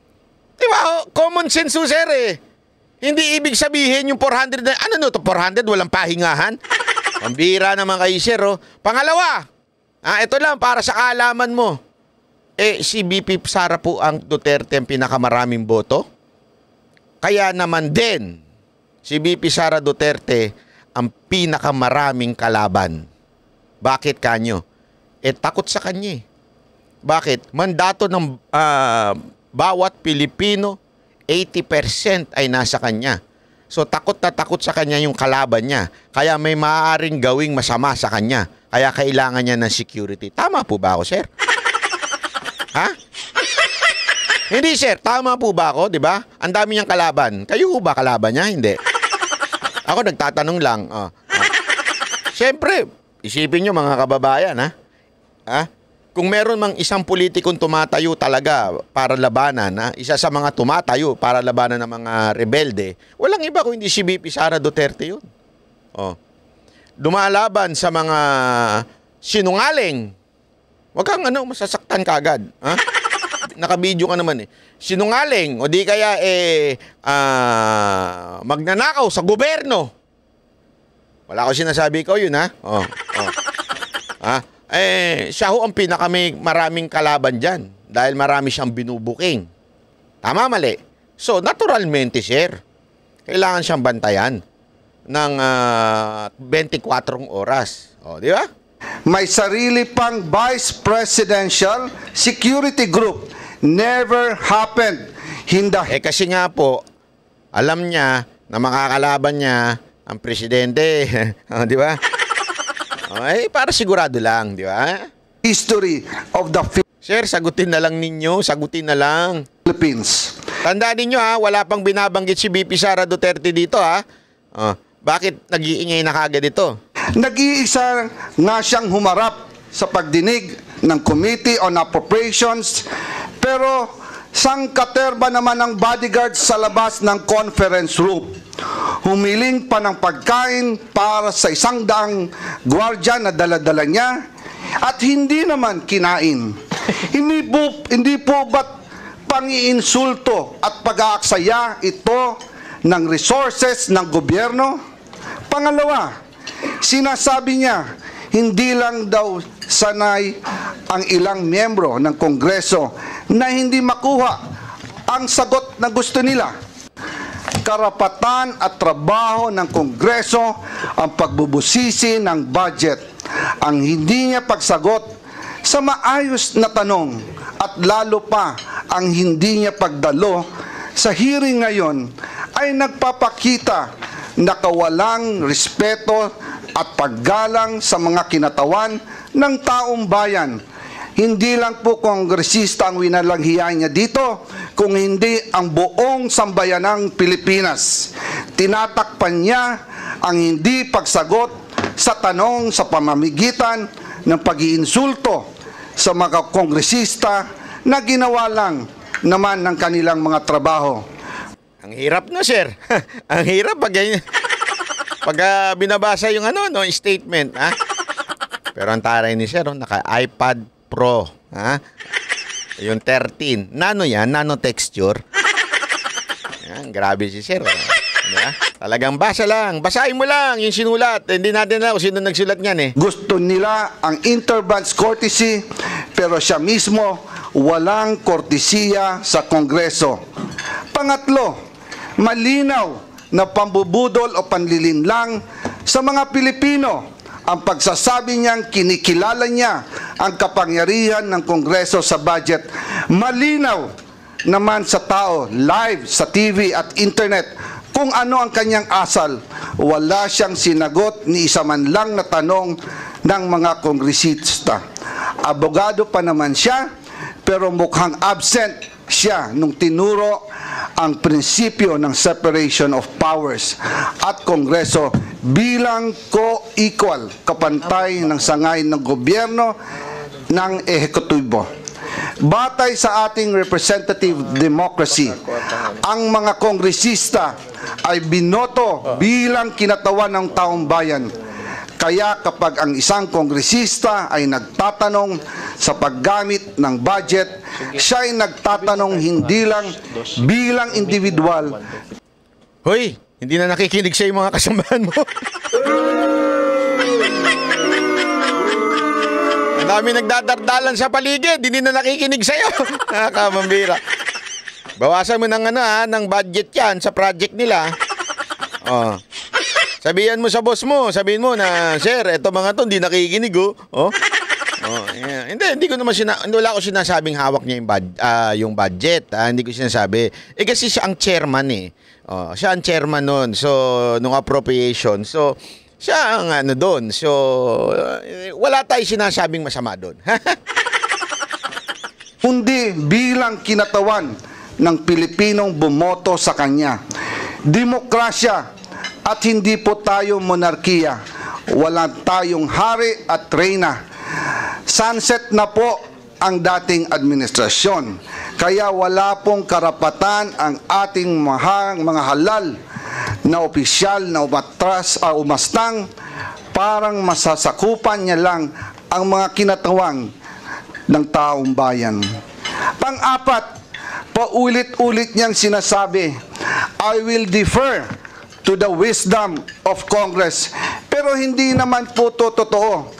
Diba? Common sense, sir eh. Hindi ibig sabihin yung 400 na, ano to, 400, walang pahingahan? Pambira naman kayo, sir. Pangalawa, ito lang, para sa kaalaman mo. Si BP Sara po ang Duterte ang pinakamaraming boto. Kaya naman din, si BP Sara Duterte ang pinakamaraming kalaban. Bakit kanyo? Takot sa kanya. Bakit? Mandato ng bawat Pilipino, 80% ay nasa kanya. So takot na takot sa kanya yung kalaban niya. Kaya may maaaring gawing masama sa kanya. Kaya kailangan niya ng security. Tama po ba ako, sir? Ha? Hindi, sir. Tama po ba ako, di ba? Ang dami niyang kalaban. Kayo ba kalaban niya? Hindi. Ako nagtatanong lang. Siyempre, isipin niyo mga kababayan, ha? Kung meron mang isang politikong tumatayo talaga para labanan, isa sa mga tumatayo para labanan ng mga rebelde, walang iba kung hindi si BP Sara Duterte yun. Dumalaban sa mga sinungaling. Huwag kang masasaktan kagad. Naka-video ka naman eh. Sinungaling o di kaya magnanakaw sa gobyerno. Wala ko sinasabi ko yun, ha? Siya ho ang maraming kalaban dyan dahil marami siyang binubuking. Tama, mali? So, naturalmente, sir, kailangan siyang bantayan ng 24 oras. O, di ba? May sarili pang Vice Presidential Security Group. Never happened. Kasi nga po, alam niya na makakalaban niya ang presidente. Di ba? Para sigurado lang, di ba? History of the Sir, sagutin na lang ninyo. Sagutin na lang. Philippines. Tandaan ninyo, ha, wala pang binabanggit si VP Sara Duterte dito, ha? Bakit nag-iingay na kagad ito? Nag-iisa nga siyang humarap sa pagdinig ng Committee on Appropriations, pero sangkaterba naman ang bodyguards sa labas ng conference room. Humiling pa ng pagkain para sa 100 gwardiya na dala-dala niya at hindi naman kinain. Hindi po ba't pang-iinsulto at pag-aaksaya ito ng resources ng gobyerno? Pangalawa, sinasabi niya, hindi lang daw sanay ang ilang miyembro ng Kongreso na hindi makuha ang sagot na gusto nila. Karapatan at trabaho ng Kongreso ang pagbubusisi ng budget. Ang hindi niya pagsagot sa maayos na tanong at lalo pa ang hindi niya pagdalo sa hearing ngayon ay nagpapakita na kawalang respeto at paggalang sa mga kinatawan ng taong bayan. Hindi lang po kongresista ang winalanghiyan niya dito, kung hindi ang buong sambayanang Pilipinas. Tinatakpan niya ang hindi pagsagot sa tanong sa pamamagitan ng pag-iinsulto sa mga kongresista na ginawa lang naman ng kanilang mga trabaho. Ang hirap na, sir. Ang hirap pag binabasa yung statement, ha? Pero ang taray ni sir, naka-iPad Pro, ha? Yung 13. Nano yan, nano texture. Yan, grabe si sir. Diba? Talagang basa lang. Basahin mo lang yung sinulat. Hindi natin na kung sino nagsulat niyan eh. Gusto nila ang interbranch courtesy, pero siya mismo walang kortesiya sa Kongreso. Pangatlo, malinaw na pambubudol o panlilinlang sa mga Pilipino ang pagsasabi niyang kinikilala niya ang kapangyarihan ng Kongreso sa budget. Malinaw naman sa tao, live sa TV at internet, kung ano ang kanyang asal. Wala siyang sinagot ni isa man lang na tanong ng mga kongresista. Abogado pa naman siya, pero mukhang absent siya nung tinuro ang prinsipyo ng separation of powers at Kongreso bilang co-equal, kapantay ng sangay ng gobyerno ng ehekutibo. Batay sa ating representative democracy, ang mga kongresista ay binoto bilang kinatawan ng taong bayan. Kaya kapag ang isang kongresista ay nagtatanong sa paggamit ng budget, siya ay nagtatanong hindi lang bilang individual. Hoy, hindi na nakikinig sa mga kasamahan mo. Ang dami nagdadardalan sa paligid, hindi na nakikinig sa'yo. Kamambira. Bawasan mo ng budget yan sa project nila. Oh. Sabihan mo sa boss mo, sabihin mo na, sir, eto mga to, hindi nakikinig, oh. Yeah. Hindi ko naman wala ko sinasabing hawak niya yung budget. Hindi ko sinasabi. Kasi siya ang chairman eh. Siya ang chairman noon. So, nung appropriation. So, siya ang doon. So, wala tayong sinasabing masama doon. Kundi bilang kinatawan ng Pilipinong bumoto sa kanya. Demokrasya at hindi po tayo monarkiya. Wala tayong hari at reyna. Sunset na po ang dating administrasyon. Kaya wala pong karapatan ang ating mga halal na opisyal na umastang parang masasakupan niya lang ang mga kinatawang ng taong bayan. Pang-apat, paulit-ulit niyang sinasabi, I will defer to the wisdom of Congress. Pero hindi naman po to totoo.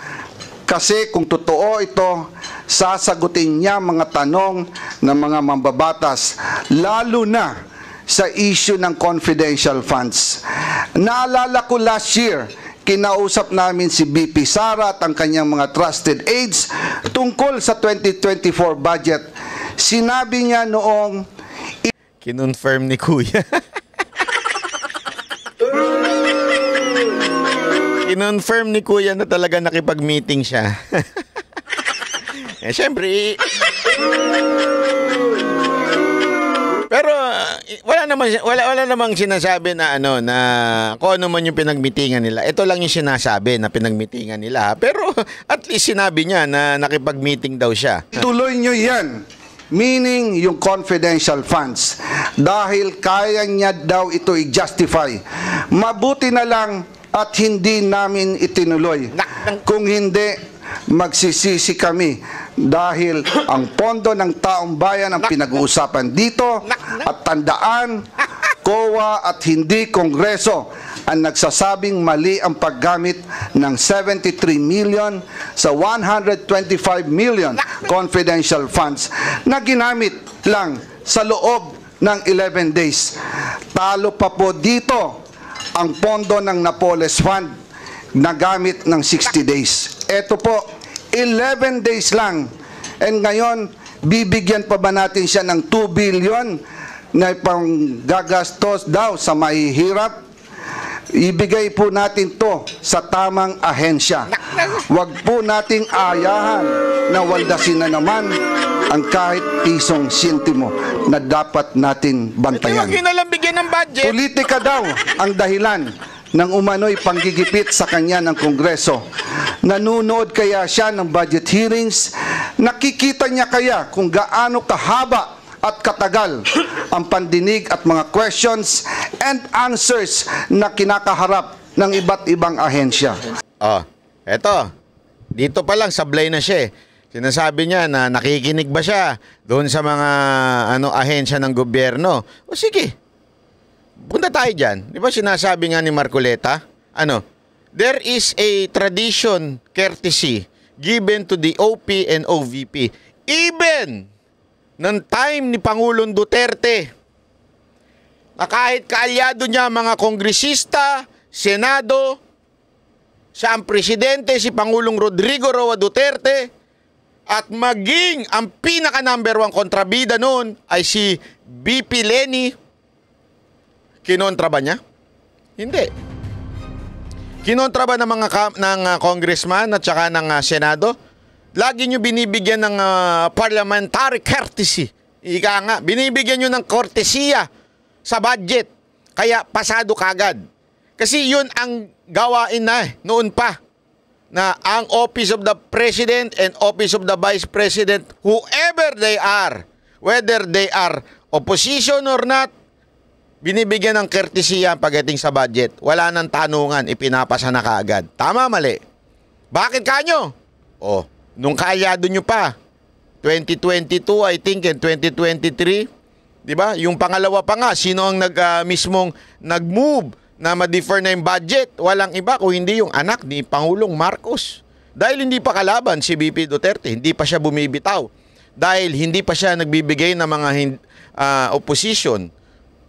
Kasi kung totoo ito, sasagutin niya mga tanong ng mga mambabatas, lalo na sa issue ng confidential funds. Naalala ko last year, kinausap namin si BP Sara at ang kanyang mga trusted aides tungkol sa 2024 budget. Sinabi niya noong kinonfirm ni Kuya. Kinonfirm ni Kuya na talaga nakipag-meeting siya. Eh, syempre, pero wala namang sinasabi na na kung ano man yung pinagmitingan nila. Ito lang yung sinasabi na pinagmitingan nila. Pero at least sinabi niya na nakipag-meeting daw siya. Tuloy nyo yan. Meaning yung confidential funds. Dahil kaya niya daw ito i-justify. Mabuti na lang at hindi namin itinuloy. Kung hindi, magsisisi kami dahil ang pondo ng taong bayan ang pinag-uusapan dito at tandaan, COA at hindi Kongreso ang nagsasabing mali ang paggamit ng 73 million sa 125 million confidential funds na ginamit lang sa loob ng 11 days. Talo pa po dito ang pondo ng Napoles Fund na gamit ng 60 days. Ito po, 11 days lang. And ngayon, bibigyan pa ba natin siya ng 2 billion na pang gagastos daw sa mahihirap? Ibigay po natin to sa tamang ahensya. Huwag po nating ayahan na waldasin na naman ang kahit pisong sintimo na dapat natin bantayan. Huwag yun na lang bigyan ng budget. Politika daw ang dahilan ng umano'y panggigipit sa kanya ng Kongreso. Nanunood kaya siya ng budget hearings? Nakikita niya kaya kung gaano kahaba at katagal ang pandinig at mga questions and answers na kinakaharap ng iba't ibang ahensya? Eto. Dito pa lang sablay na siya. Sinasabi niya na nakikinig ba siya doon sa mga ahensya ng gobyerno. O sige, punta tayo dyan. Di ba sinasabi nga ni Marcoleta? There is a tradition, courtesy, given to the OP and OVP. Even ng time ni Pangulong Duterte, na kahit kaalyado niya mga kongresista, Senado, siya ang presidente, si Pangulong Rodrigo Roa Duterte, at maging ang pinaka number 1 kontrabida noon ay si BP Leni. Kinontra ba niya? Hindi. Kinontra ba ng mga congressman at saka ng Senado? Lagi nyo binibigyan ng parliamentary courtesy. Ika nga, binibigyan nyo ng kortesiya sa budget. Kaya pasado kagad. Kasi yun ang gawain na noon pa. Na ang Office of the President and Office of the Vice President, whoever they are, whether they are opposition or not, binibigyan ng courtesy pagdating sa budget. Wala nang tanungan, ipinapasa na kaagad. Tama, mali? Bakit kanyo? Nung kaalyado nyo pa, 2022, I think, and 2023, di ba? Yung pangalawa pa nga, sino ang mismong nag-move na ma-defer na yung budget? Walang iba kung hindi yung anak ni Pangulong Marcos. Dahil hindi pa kalaban si BP Duterte, hindi pa siya bumibitaw. Dahil hindi pa siya nagbibigay ng mga opposition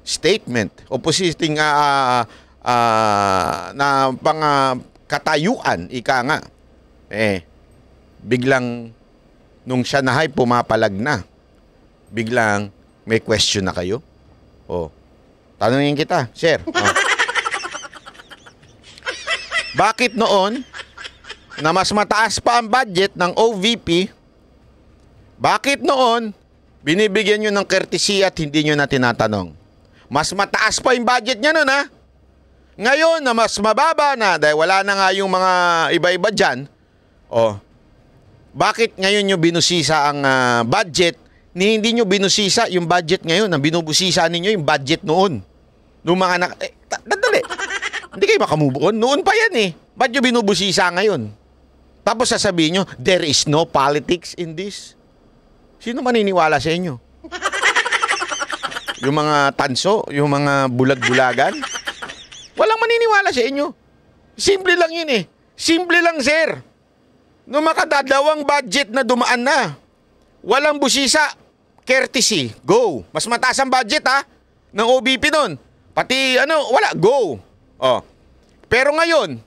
statement, opposing na katayuan, ika nga. Biglang nung siya nahay pumapalag na, biglang may question na kayo. Tanungin kita, sir. Bakit noon na mas mataas pa ang budget ng OVP, bakit noon binibigyan nyo ng courtesy at hindi nyo na tinatanong? Mas mataas pa yung budget niya noon, ha? Ngayon na mas mababa na dahil wala na nga yung mga iba-iba dyan, bakit ngayon nyo binusisa ang budget ni hindi nyo binusisa yung budget ngayon? Ang binubusisa ninyo yung budget noon. Noong mga dadali. Hindi kayo makamove on. Noon pa yan eh. Ba't nyo binubusisa ngayon? Tapos sasabihin nyo, there is no politics in this. Sino maniniwala sa inyo? Yung mga tanso, yung mga bulag-bulagan? Walang maniniwala sa inyo. Simple lang yun eh. Simple lang, sir. Nung makadadawang budget na dumaan na, walang busisa, courtesy, go. Mas mataas ang budget ng OBP nun. Pati wala, go. Oh. Pero ngayon,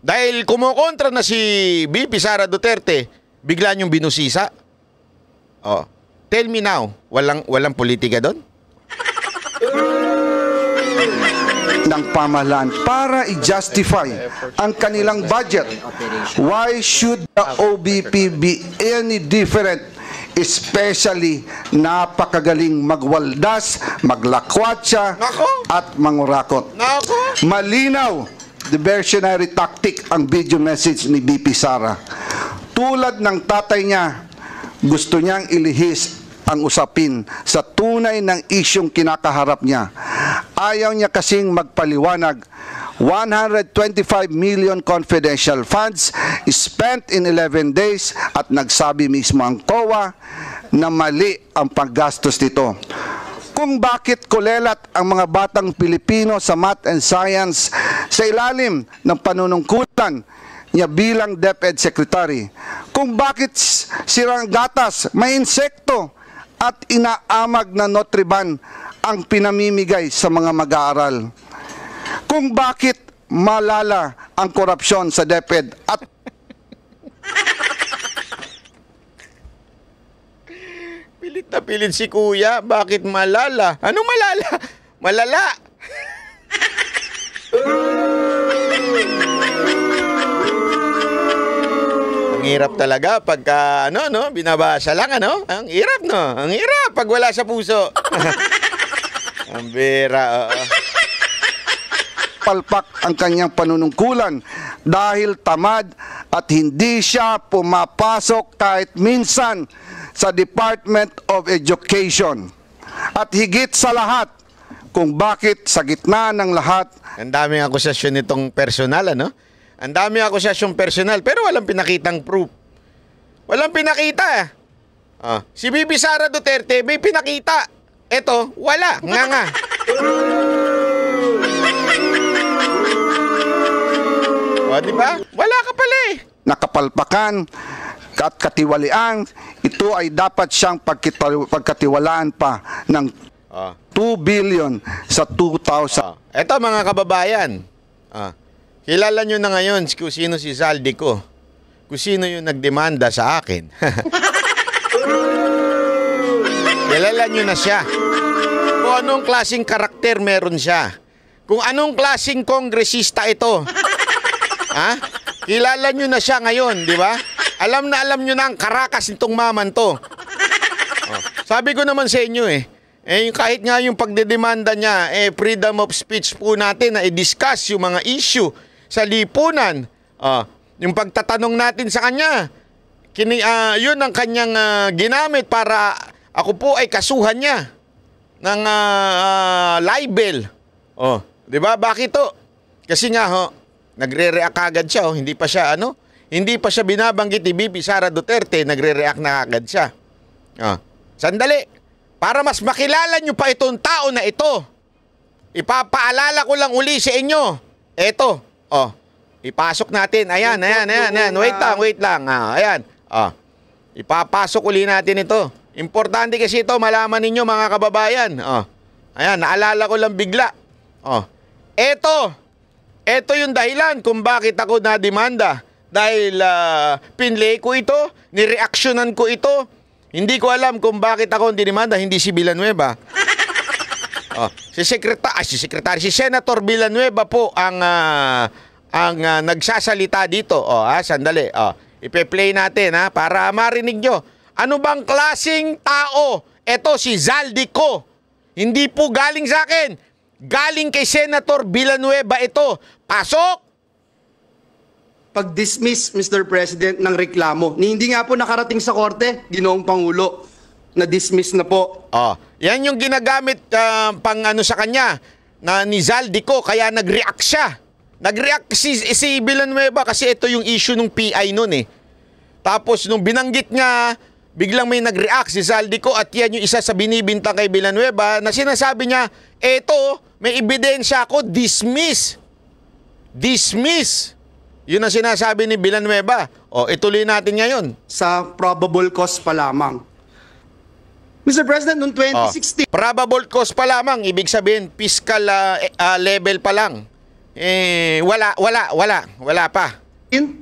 dahil kumukontra na si VP Sara Duterte, bigla niyong binusisa. Oh. Tell me now, walang politika doon? Ng pamahalaan para i-justify ang kanilang budget. Why should the OBP be any different? Especially napakagaling magwaldas, maglakwatsa, at mangurakot. Malinaw, diversionary tactic ang video message ni VP Sara. Tulad ng tatay niya, gusto niyang ilihis ang usapin sa tunay ng isyong kinakaharap niya. Ayaw niya kasing magpaliwanag. 125 million confidential funds spent in 11 days at nagsabi mismo ang COA na mali ang paggastos nito. Kung bakit kulelat ang mga batang Pilipino sa math and science sa ilalim ng panunungkulan niya bilang DepEd Secretary. Kung bakit sirang gatas, may insekto at inaamag na Nutriban ang pinamimigay sa mga mag-aaral. Kung bakit malala ang korupsyon sa DepEd at pilit na pilit si Kuya, bakit malala? Anong malala? Malala! Ang hirap talaga pagka, binabasa lang, Ang hirap, Ang hirap pag wala sa puso. Ang bira, palpak ang kanyang panunungkulan dahil tamad at hindi siya pumapasok kahit minsan sa Department of Education. At higit sa lahat, kung bakit sa gitna ng lahat. Ang daming akusasyon nitong personal, Ang daming akusasyong personal, pero walang pinakitang proof. Walang pinakita. Si VP Sara Duterte may pinakita. Eto, wala. Nga. O, diba? Wala ka pala eh. Nakapalpakan at katiwalian, ito ay dapat siyang pagkatiwalaan pa ng 2 billion sa 2,000. Eto mga kababayan, kilala nyo na ngayon kung sino si Zaldico. Kung sino yung nagdemanda sa akin. Kilala nyo na siya. Kung anong klaseng karakter meron siya. Kung anong klaseng kongresista ito. Kilala nyo na siya ngayon, di ba? Alam nyo na ang karakas nitong maman to. Sabi ko naman sa inyo kahit nga yung pagdedemanda niya, freedom of speech po natin na i-discuss yung mga issue sa lipunan. Yung pagtatanong natin sa kanya, yun ang kanyang ginamit para ako po ay kasuhan niya ng libel. Di ba? Bakit to? Kasi nga nagre-react agad siya, hindi pa siya binabanggit ni VP Sara Duterte, nagre-react na agad siya. Sandali, para mas makilala nyo pa itong tao na ito, ipapaalala ko lang uli sa inyo. Eto, ipasok natin, ayan. Wait lang, ayan. Ipapasok uli natin ito. Importante kasi ito, malaman ninyo mga kababayan. Ayan, naalala ko lang bigla. Ito yung dahilan kung bakit ako na-demanda. Dahil pinlay ko ito, nireaksyonan ko ito. Hindi ko alam kung bakit ako dinimanda, hindi si Villanueva. Si Senator Villanueva po ang nagsasalita dito. Sandali. Ipe-play natin para marinig nyo. Ano bang klaseng tao? Ito si Zaldico. Hindi po galing sa akin. Galing kay Senator Villanueva ito. Pasok! Pag-dismiss, Mr. President, ng reklamo. Hindi nga po nakarating sa korte, Ginoong Pangulo, na-dismiss na po. Yan yung ginagamit pang sa kanya na ni Zaldico, kaya nag-react siya. Nag-react si Villanueva kasi ito yung issue ng PI noon Tapos nung binanggit niya biglang may nag-react si Zaldico at yan yung isa sa binibintang kay Villanueva na sinasabi niya, eto, may ebidensya ako, dismiss. Dismiss. Yun ang sinasabi ni Villanueva. O, ituloy natin ngayon. Sa probable cause pa lamang. Mr. President, noong 2016, Probable cause pa lamang, ibig sabihin fiscal level pa lang. Wala pa.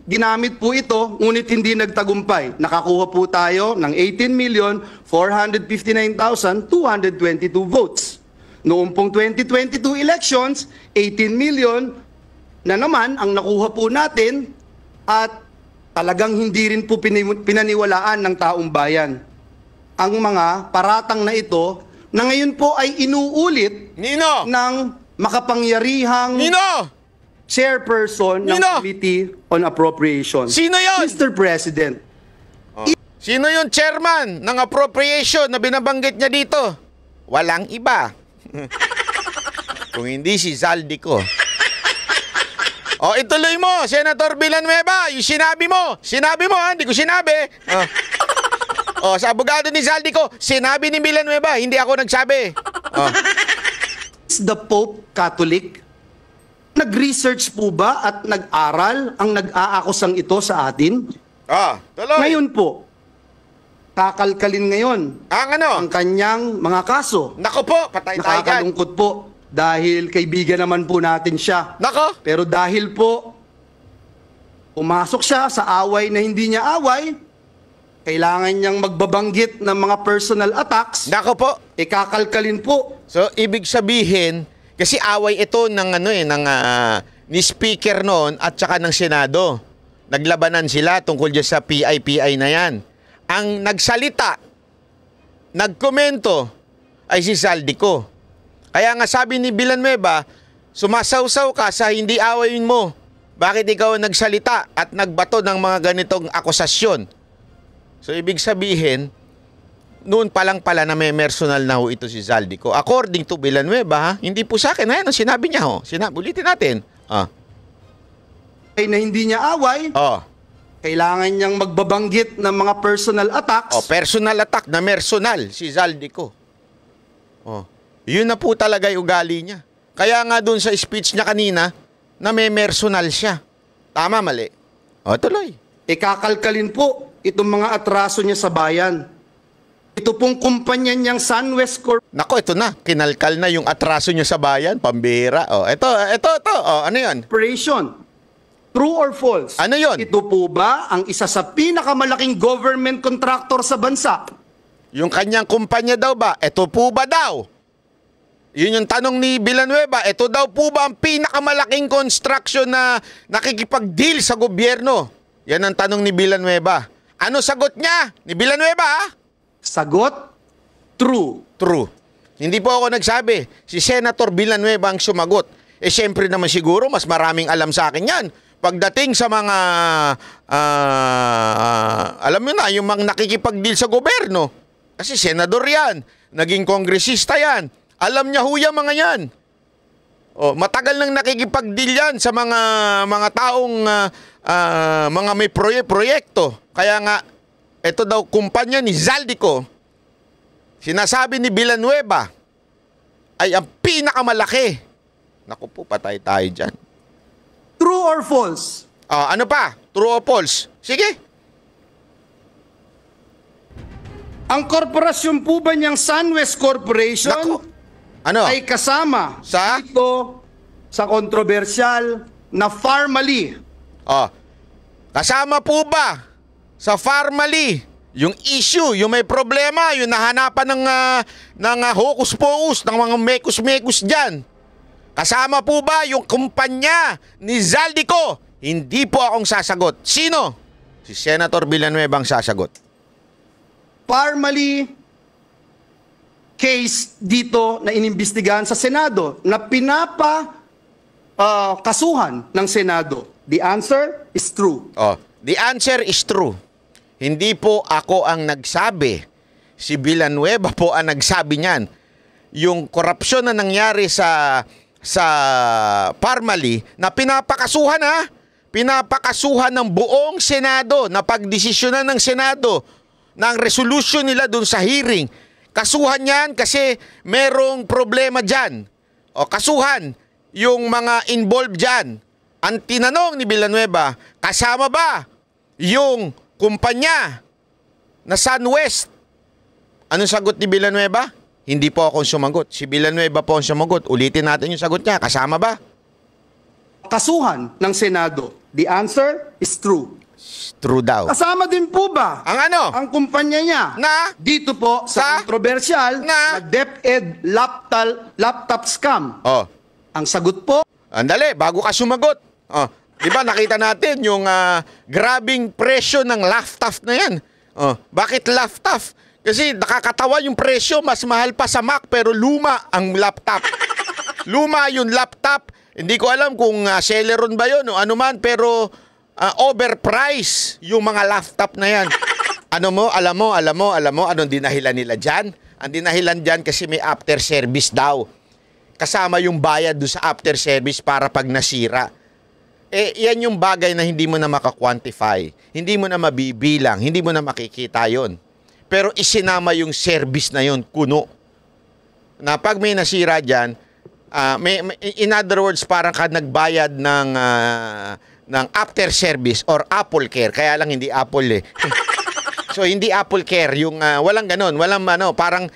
ginamit po ito, ngunit hindi nagtagumpay. Nakakuha po tayo ng 18,459,222 votes. Noong pong 2022 elections, 18 million na naman ang nakuha po natin at talagang hindi rin po pinaniwalaan ng taong bayan. Ang mga paratang na ito na ngayon po ay inuulit ng makapangyarihang chairperson ng Committee on Appropriation. Sino yon? Mr. President. Sino yung chairman ng appropriation na binabanggit niya dito? Walang iba. Kung hindi si Zaldico. O, ituloy mo, Senator Villanueva, yung sinabi mo. Sinabi mo, ha? Hindi ko sinabi. O, sa abogado ni Zaldico, sinabi ni Villanueva, hindi ako nagsabi. Is the Pope Catholic? Nag-research po ba at nag-aral ang nag-aakusang ito sa atin? Tuloy. Ngayon po, kakalkalin ngayon ang kanyang mga kaso. Nako po, patay tayo. Nakakalungkot po dahil kaibigan naman po natin siya. Nako. Pero dahil po pumasok siya sa away na hindi niya away, kailangan niyang magbabanggit ng mga personal attacks. Nako po. Kakalkalin po. So, ibig sabihin, kasi away ito ng ni speaker noon at saka ng Senado. Naglabanan sila tungkol dyan sa PI na yan. Ang nagsalita, nagkomento ay si Zaldico. Kaya nga sabi ni Villanueva, sumasawsaw ka sa hindi awayin mo. Bakit ikaw nagsalita at nagbato ng mga ganitong akusasyon? So ibig sabihin, noon pa lang pala na may personal na ho ito si Zaldico. According to Villanueva, ha? Hindi po sa akin. Ayan ang sinabi niya. Ulitin natin. Ay na hindi niya away. Kailangan niyang magbabanggit ng mga personal attacks. Personal attack na personal si Zaldico. Yun na po talaga yung ugali niya. Kaya nga doon sa speech niya kanina, na may personal siya. Tama, mali? Tuloy. Kakalkalin po itong mga atraso niya sa bayan. Ito pong kumpanya niyang SunWest Corp. Nako, ito na. Kinalkal na yung atraso niya sa bayan. Pambira. Ito. Ano yun? Operation. True or false? Ano yun? Ito po ba ang isa sa pinakamalaking government contractor sa bansa? Yung kanyang kumpanya daw ba? Ito po ba daw? Yun yung tanong ni Villanueva. Ito daw po ba ang pinakamalaking construction na nakikipag-deal sa gobyerno? Yan ang tanong ni Villanueva. Ano sagot niya ni Villanueva? Sagot, true. True. Hindi po ako nagsabi. Si Senator Villanueva ang sumagot. Siyempre naman siguro, mas maraming alam sa akin yan. Pagdating sa mga, alam mo na, yung mga nakikipag-deal sa gobyerno. Kasi senador yan. Naging kongresista yan. Alam niya huya mga yan. Matagal nang nakikipag-deal yan sa mga taong, mga may proyekto. Kaya nga, ito daw kumpanya ni Zaldico, sinasabi ni Villanueva, ay ang pinakamalaki. Naku po, patay tayo dyan. True or false? Ano pa? True or false? Sige. Ang korporasyon po ba niyang SunWest Corporation ay kasama dito sa kontrobersyal na Farmally? Kasama po ba sa Farmally, yung issue, yung may problema, yung nahanapan ng hokus-pokus, ng mga mekus-mekus dyan? Kasama po ba yung kumpanya ni Zaldico? Hindi po akong sasagot. Sino? Si Senator Villanueva ang sasagot. Farmally case dito na inimbestigahan sa Senado na kasuhan ng Senado. The answer is true. The answer is true. Hindi po ako ang nagsabi. Si Villanueva po ang nagsabi niyan. Yung korupsyon na nangyari sa Farmally na pinapakasuhan ng buong Senado, na pagdesisyonan ng Senado ng resolution nila dun sa hearing. Kasuhan yan kasi merong problema dyan. O kasuhan yung mga involved dyan. Ang tinanong ni Villanueva, kasama ba yung kumpanya na SunWest? Anong sagot ni Villanueva? Hindi po akong sumagot. Si Villanueva po ang sumagot. Ulitin natin yung sagot niya. Kasama ba? Kasuhan ng Senado. The answer is true. True daw. Kasama din po ba Ang ano? ang kumpanya niya Na? dito po sa controversial na DepEd laptop scam? Oh. Ang sagot po, Andali, bago ka sumagot. Oh, 'di ba nakita natin yung grabing presyo ng laptop na 'yan. Oh, bakit laptop? Kasi nakakatawa yung presyo, mas mahal pa sa Mac pero luma ang laptop. Luma yung laptop. Hindi ko alam kung Celeron ba 'yon o ano man, pero overpriced yung mga laptop na 'yan. Alam mo anong dinahilan nila diyan? Ang dinahilan diyan kasi may after service daw. Kasama yung bayad do sa after service para pag nasira. Yan yung bagay na hindi mo na maka-quantify, hindi mo na mabibilang, hindi mo na makikita yon. Pero isinama yung service na yon, kuno. Na pag may nasira dyan, in other words, parang ka nagbayad ng after service or Apple Care. Kaya lang hindi Apple eh. So hindi Apple Care, yung walang ganon, walang parang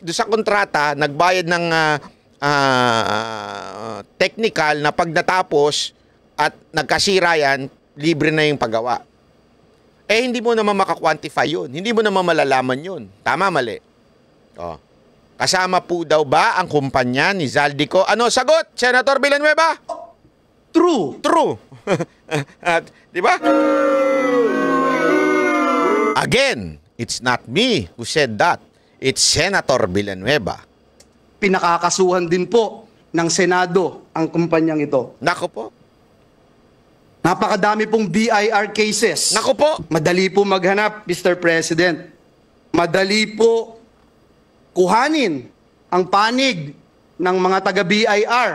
do sa kontrata, nagbayad ng technical na pag natapos at nagkasira yan, libre na yung paggawa. Hindi mo naman maka-quantify yun. Hindi mo naman malalaman yun. Tama, mali? Oh. Kasama po daw ba ang kumpanya ni Zaldico? Ano sagot, Senator Villanueva? true. True. Di ba? Again, it's not me who said that. It's Senator Villanueva. Pinakakasuhan din po ng Senado ang kumpanyang ito. Nako po. Napakadami pong BIR cases. Nako po. Madali po maghanap, Mr. President. Madali po kuhanin ang panig ng mga taga-BIR.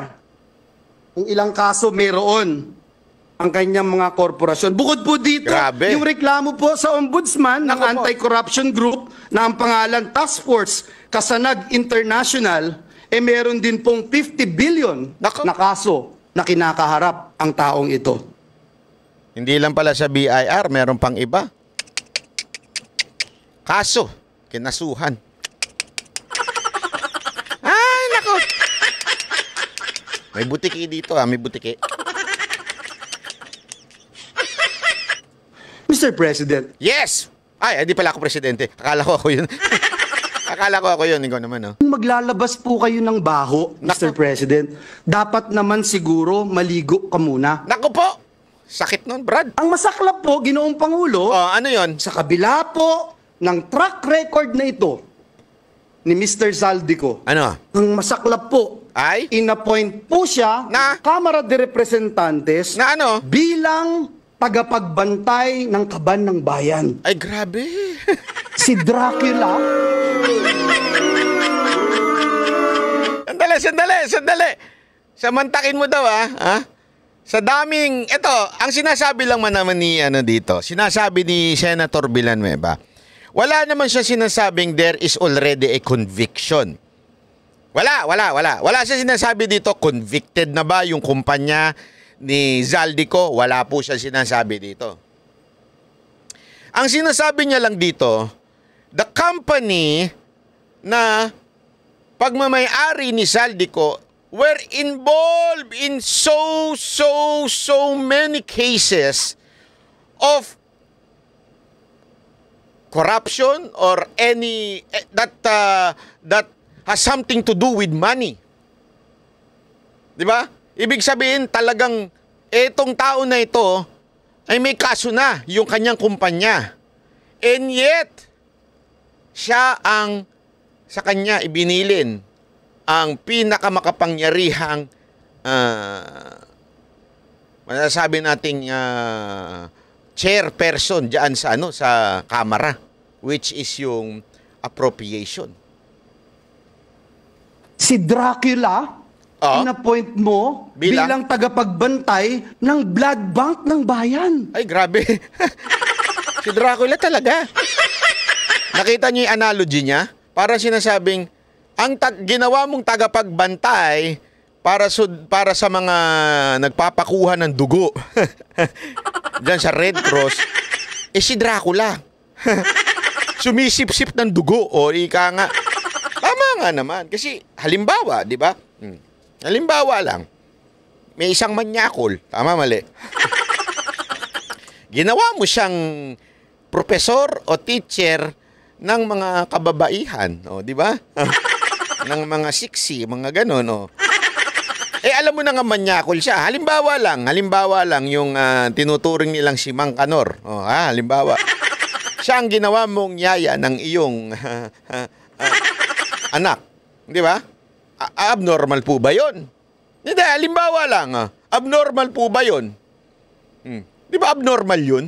Kung ilang kaso mayroon ang kanyang mga korporasyon. Bukod po dito, Grabe. yung reklamo po sa ombudsman ng Nako po. anti-corruption group na ang pangalan Task Force Kasanag International, meron din pong 50 billion Nako. na kaso na kinakaharap ang taong ito. Hindi lang pala sa BIR, meron pang iba. Kaso, kinasuhan. Ay, nako. May butiki dito, may butiki. Mr. President, Yes! Ay, hindi pala ako presidente. Akala ko ako yun. Akala ko ako yun. Ikaw naman, no? kung maglalabas po kayo ng baho, Mr. President, dapat naman siguro maligo ka muna. Naku po! Sakit nun, Brad. Ang masaklap po, Ginoong Pangulo, Oh, ano yun? sa kabila po ng track record na ito ni Mr. Zaldico, Ano? ang masaklap po, Ay? inappoint po siya Na? Kamara de Representantes Na ano? bilang tagapagbantay ng kaban ng bayan. Ay, grabe. Si Dracula, Sandali. Samantakin mo daw, ha? Sa daming, ang sinasabi lang naman ni, dito, sinasabi ni Senator Villanueva, wala naman siya sinasabing there is already a conviction. Wala. Wala siya sinasabi dito, convicted na ba yung kumpanya ni Zaldico? Wala po siya sinasabi dito. Ang sinasabi niya lang dito, the company na pagmamay-ari ni Zaldico were involved in so many cases of corruption or any that has something to do with money. 'Di ba? Ibig sabihin talagang etong tao na ito ay may kaso na yung kanyang kumpanya. And yet siya ang sa kanya ibinilin ang pinakamakapangyarihang masasabi nating chairperson diyan sa Kamara, which is yung appropriation. si Dracula, inappoint mo bilang tagapagbantay ng blood bank ng bayan. Ay, grabe. Si Dracula talaga. Nakita niyo yung analogy niya? Para sinasabing, ginawa mong tagapagbantay para sa mga nagpapakuha ng dugo diyan sa Red Cross, si Dracula. Sumisip-sip ng dugo. O ika nga. Tama nga naman. Kasi halimbawa, di ba? Halimbawa lang, may isang manyakol. Tama, mali. Ginawa mo siyang profesor o teacher ng mga kababaihan. O, di ba? Ng mga siksi, mga ganon. O. Alam mo na nga manyakol siya. Halimbawa lang yung tinuturing nilang si Mang Kanor. O, halimbawa. Siya ang ginawa mong yaya ng iyong anak. Di ba? Abnormal po ba yun? Hindi, halimbawa lang. Abnormal po ba yun? Di ba abnormal yun?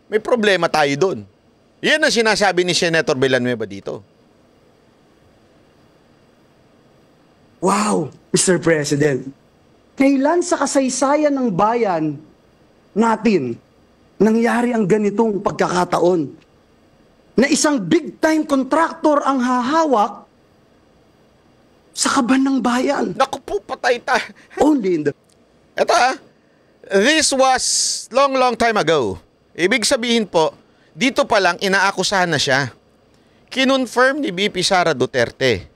May problema tayo doon. Yan ang sinasabi ni Senator Villanueva dito. Wow, Mr. President. Kailan sa kasaysayan ng bayan natin nangyari ang ganitong pagkakataon na isang big-time contractor ang hahawak sa kaban ng bayan? Naku po, patay tayo. Only in the... Ito this was long time ago. Ibig sabihin po, dito pa lang inaakusahan na siya. Kinonfirm ni VP Sara Duterte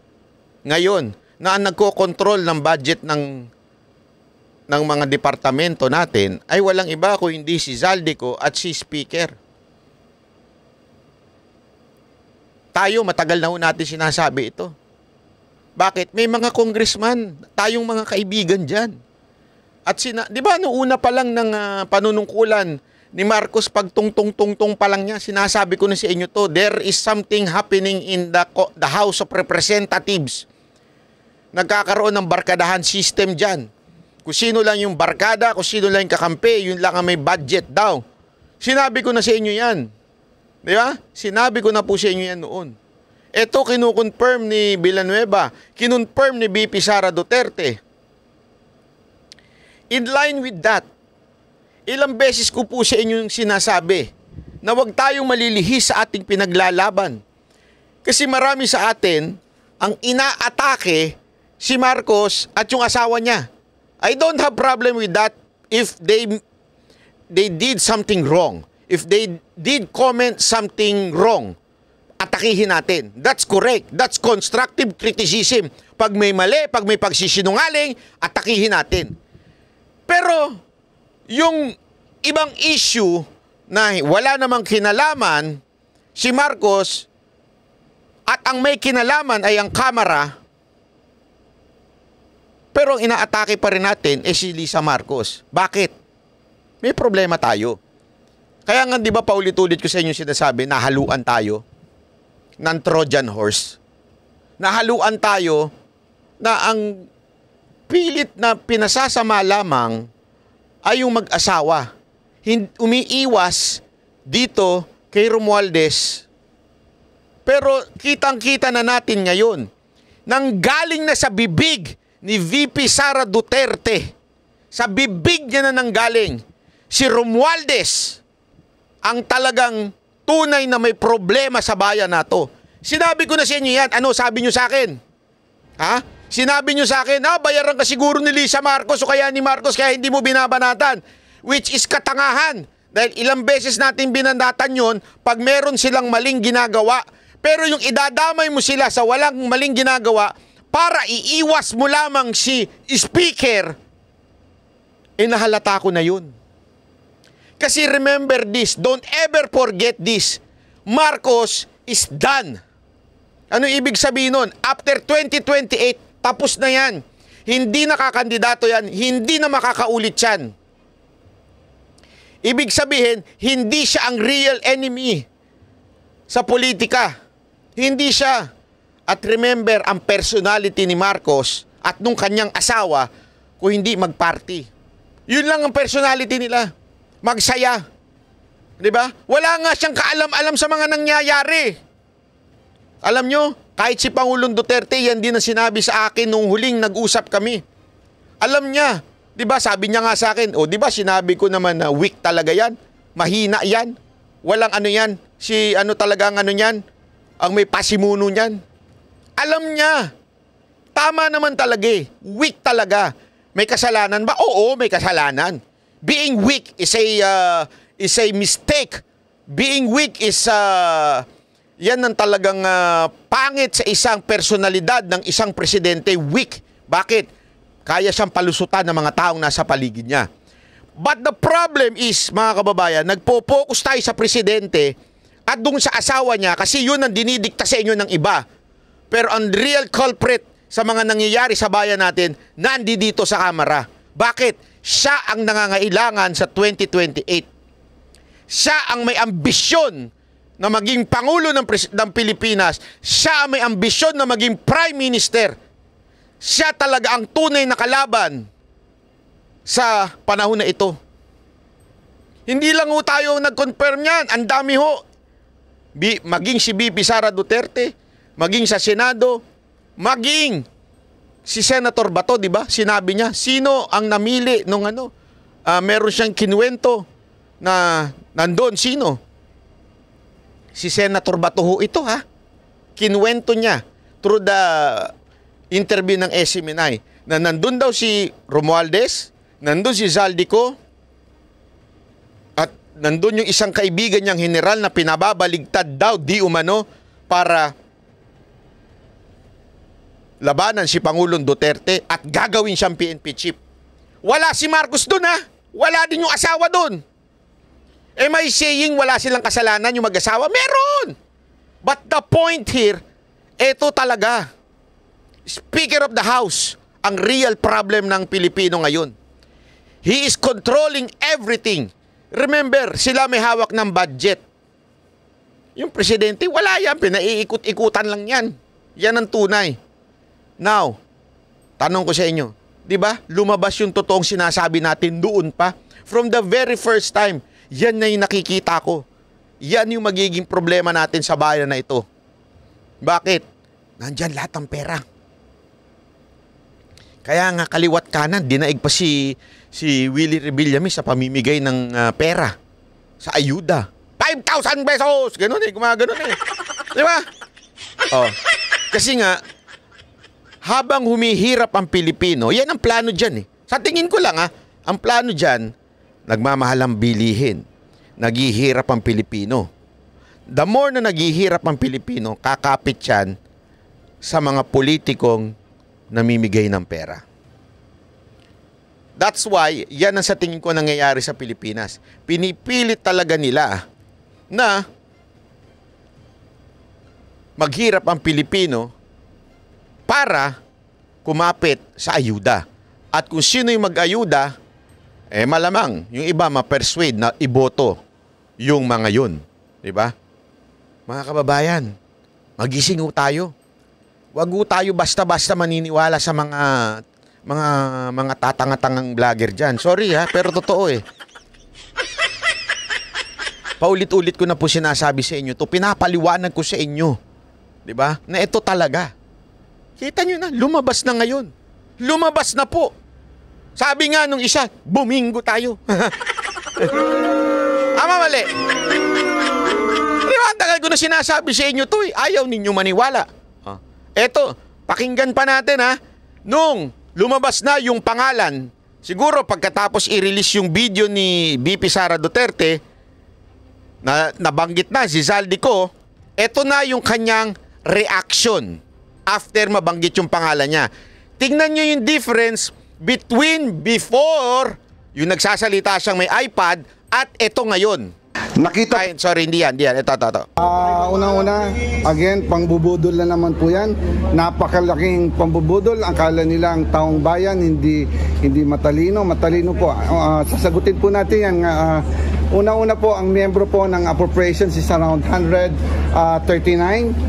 ngayon na ang nagko-control ng budget ng mga departamento natin ay walang iba kung hindi si Zaldico at si Speaker. Tayo, matagal na ho natin sinasabi ito. Bakit? May mga congressman, tayong mga kaibigan dyan. At di ba, noong una pa lang ng panunungkulan ni Marcos, pag tungtong-tungtong pa lang niya, sinasabi ko na sa inyo to, there is something happening in the House of Representatives. Nagkakaroon ng barkadahan system dyan. Kung sino lang yung barkada, kung sino lang yung kakampi, yun lang ang may budget daw. Sinabi ko na sa inyo yan. Di ba? Sinabi ko na po sa inyo yan noon. Ito kinukonfirm ni Villanueva, kinonfirm ni VP Sara Duterte. In line with that, ilang beses ko po sa inyo yung sinasabi na huwag tayong malilihis sa ating pinaglalaban. Kasi marami sa atin ang inaatake si Marcos at yung asawa niya. I don't have problem with that if they did something wrong. If they did comment something wrong, atakihin natin. That's correct. That's constructive criticism. Pag may mali, pag may pagsisinungaling, atakihin natin. Pero yung ibang issue na wala namang kinalaman si Marcos at ang may kinalaman ay ang kamera, pero ang inaatake pa rin natin si Lisa Marcos. Bakit? May problema tayo. Kaya nga di ba paulit-ulit ko sa inyo sinasabi, nahaluan tayo ng Trojan horse. Nahaluan tayo na ang pilit na pinasasama lamang ay yung mag-asawa. Umiiwas dito kay Romualdez. Pero kitang-kita na natin ngayon, nang galing na sa bibig ni VP Sara Duterte, sa bibig niya na nanggaling, si Romualdez ang talagang tunay na may problema sa bayan nato. Sinabi ko na sa inyo yan. Ano sabi nyo sa akin? Ha? Sinabi nyo sa akin, bayaran ka siguro ni Lisa Marcos o kaya ni Marcos kaya hindi mo binabanatan. Which is katangahan. Dahil ilang beses natin binandatan yon pag meron silang maling ginagawa. Pero yung idadamay mo sila sa walang maling ginagawa para iiwas mo lamang si Speaker, nahalata ko na yun. Kasi remember this, don't ever forget this, Marcos is done. Ano ibig sabihin nun? After 2028, tapos na yan. Hindi nakakandidato yan, hindi na makakaulit yan. Ibig sabihin, hindi siya ang real enemy sa politika. Hindi siya. At remember, ang personality ni Marcos at nung kanyang asawa, kung hindi magparty. Yun lang ang personality nila. Magsaya. Diba? Wala nga siyang kaalam-alam sa mga nangyayari. Alam nyo, kahit si Pangulong Duterte, yan din ang sinabi sa akin nung huling nag-usap kami. Alam niya. Diba? Sabi niya nga sa akin, diba sinabi ko naman na weak talaga yan? Mahina yan? Walang ano yan? Si ano talaga ang ano yan? ang may pasimuno niyan. Alam niya. Tama naman talaga eh. Weak talaga. May kasalanan ba? Oo, may kasalanan. Being weak is a mistake. Being weak is yan ang talagang pangit sa isang personalidad ng isang presidente. Weak. Bakit? Kaya siyang palusutan ng mga taong nasa paligid niya. But the problem is, mga kababayan, nagpo-focus tayo sa presidente at dun sa asawa niya kasi yun ang dinidikta sa inyo ng iba. Pero ang real culprit sa mga nangyayari sa bayan natin, nandi dito sa kamera. Bakit? Siya ang nangangailangan sa 2028. Siya ang may ambisyon na maging Pangulo ng Pilipinas. Siya ang may ambisyon na maging Prime Minister. Siya talaga ang tunay na kalaban sa panahon na ito. Hindi lang ho tayo nag-confirm yan. Ang dami ho. Maging si BP Sara Duterte, maging sa Senado, maging si Senator Bato, di ba? Sinabi niya, sino ang namili nung meron siyang kinuwento na nandun, sino? Si Senator Bato ho ito, ha? Kinuwento niya through the interview ng SMNI na nandun daw si Romualdez, nandun si Zaldico, at nandun yung isang kaibigan niyang general na pinababaligtad daw di umano para labanan si Pangulong Duterte at gagawin siyang PNP chief. Wala si Marcos dun, ha? Wala din yung asawa dun. Am I saying wala silang kasalanan yung mag-asawa? Meron! But the point here, eto talaga. Speaker of the House, ang real problem ng Pilipino ngayon. He is controlling everything. Remember, sila may hawak ng budget. Yung presidente, wala yan. Pinaiikot-ikutan lang yan. Yan ang tunay. Now, tanong ko sa inyo, di ba? Lumabas yung totoong sinasabi natin doon pa. From the very first time, yan na yung nakikita ko. Yan yung magiging problema natin sa bayan na ito. Bakit? Nandyan lahat ng pera. Kaya nga kaliwat kanan, dinaig pa si Willie Rebillame sa pamimigay ng pera. Sa ayuda. 5,000 pesos! Ganun eh, gumaganon eh. Di ba? Oh. Kasi nga, habang humihirap ang Pilipino, yan ang plano dyan eh. Sa tingin ko lang ang plano dyan, nagmamahal ang bilihin. Naghihirap ang Pilipino. The more na naghihirap ang Pilipino, kakapit yan sa mga politikong namimigay ng pera. That's why, yan ang sa tingin ko nangyayari sa Pilipinas. Pinipilit talaga nila na maghirap ang Pilipino para kumapit sa ayuda. At kung sino yung mag-ayuda, malamang yung iba ma-persuade na iboto yung mga yun. Diba? Mga kababayan, magising ho tayo. Wag ho tayo basta-basta maniniwala sa mga tatanga-tangang vlogger dyan. Sorry pero totoo eh. Paulit-ulit ko na po sinasabi sa inyo to, pinapaliwanag ko sa inyo. Diba? Na ito talaga. Kita nyo na, lumabas na ngayon. Lumabas na po. Sabi nga nung isa, bumingo tayo. Ama mali. Diba, tagal ko na sinasabi sa inyo to eh. Ayaw ninyo maniwala. Eto, pakinggan pa natin nung lumabas na yung pangalan, siguro pagkatapos i-release yung video ni BP Sara Duterte, na nabanggit na si Zaldico, eto na yung kanyang reaction after mabanggit yung pangalan niya. Tingnan nyo yung difference between before, yung nagsasalita siyang may iPad, at eto ngayon. Nakita... Ay, sorry, hindi yan. Ito. Una-una, again, pangbubudol na naman po yan. Napakalaking pangbubudol. Akala nila ang taong bayan hindi matalino. Matalino po. Sasagutin po natin yan. Una-una po, ang miyembro po ng appropriations is around 139.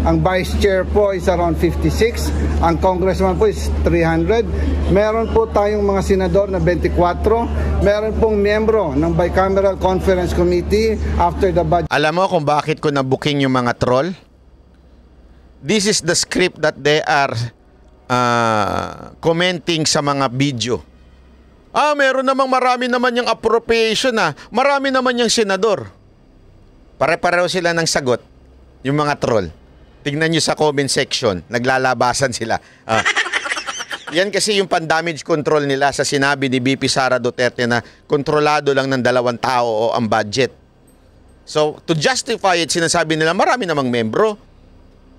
Ang vice chair po is around 56. Ang congressman po is 300. Meron po tayong mga senador na 24. Meron pong miyembro ng Bicameral Conference Committee after the budget. Alam mo kung bakit ko nabuking yung mga troll? This is the script that they are commenting sa mga video. Meron namang marami naman yung appropriation marami naman yung senador. Pare-pareho sila ng sagot, yung mga troll. tingnan nyo sa comment section, naglalabasan sila. Yan kasi yung pan-damage control nila sa sinabi ni VP Sara Duterte na kontrolado lang ng 2 tao o ang budget. So, to justify it, sinasabi nila marami namang membro,